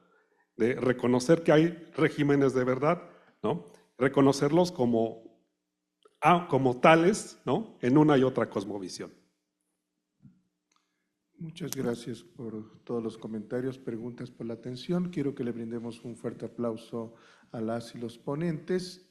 De reconocer que hay regímenes de verdad, ¿no? Reconocerlos como tales, ¿no? En una y otra cosmovisión. Muchas gracias por todos los comentarios, preguntas, por la atención. Quiero que le brindemos un fuerte aplauso a las y los ponentes.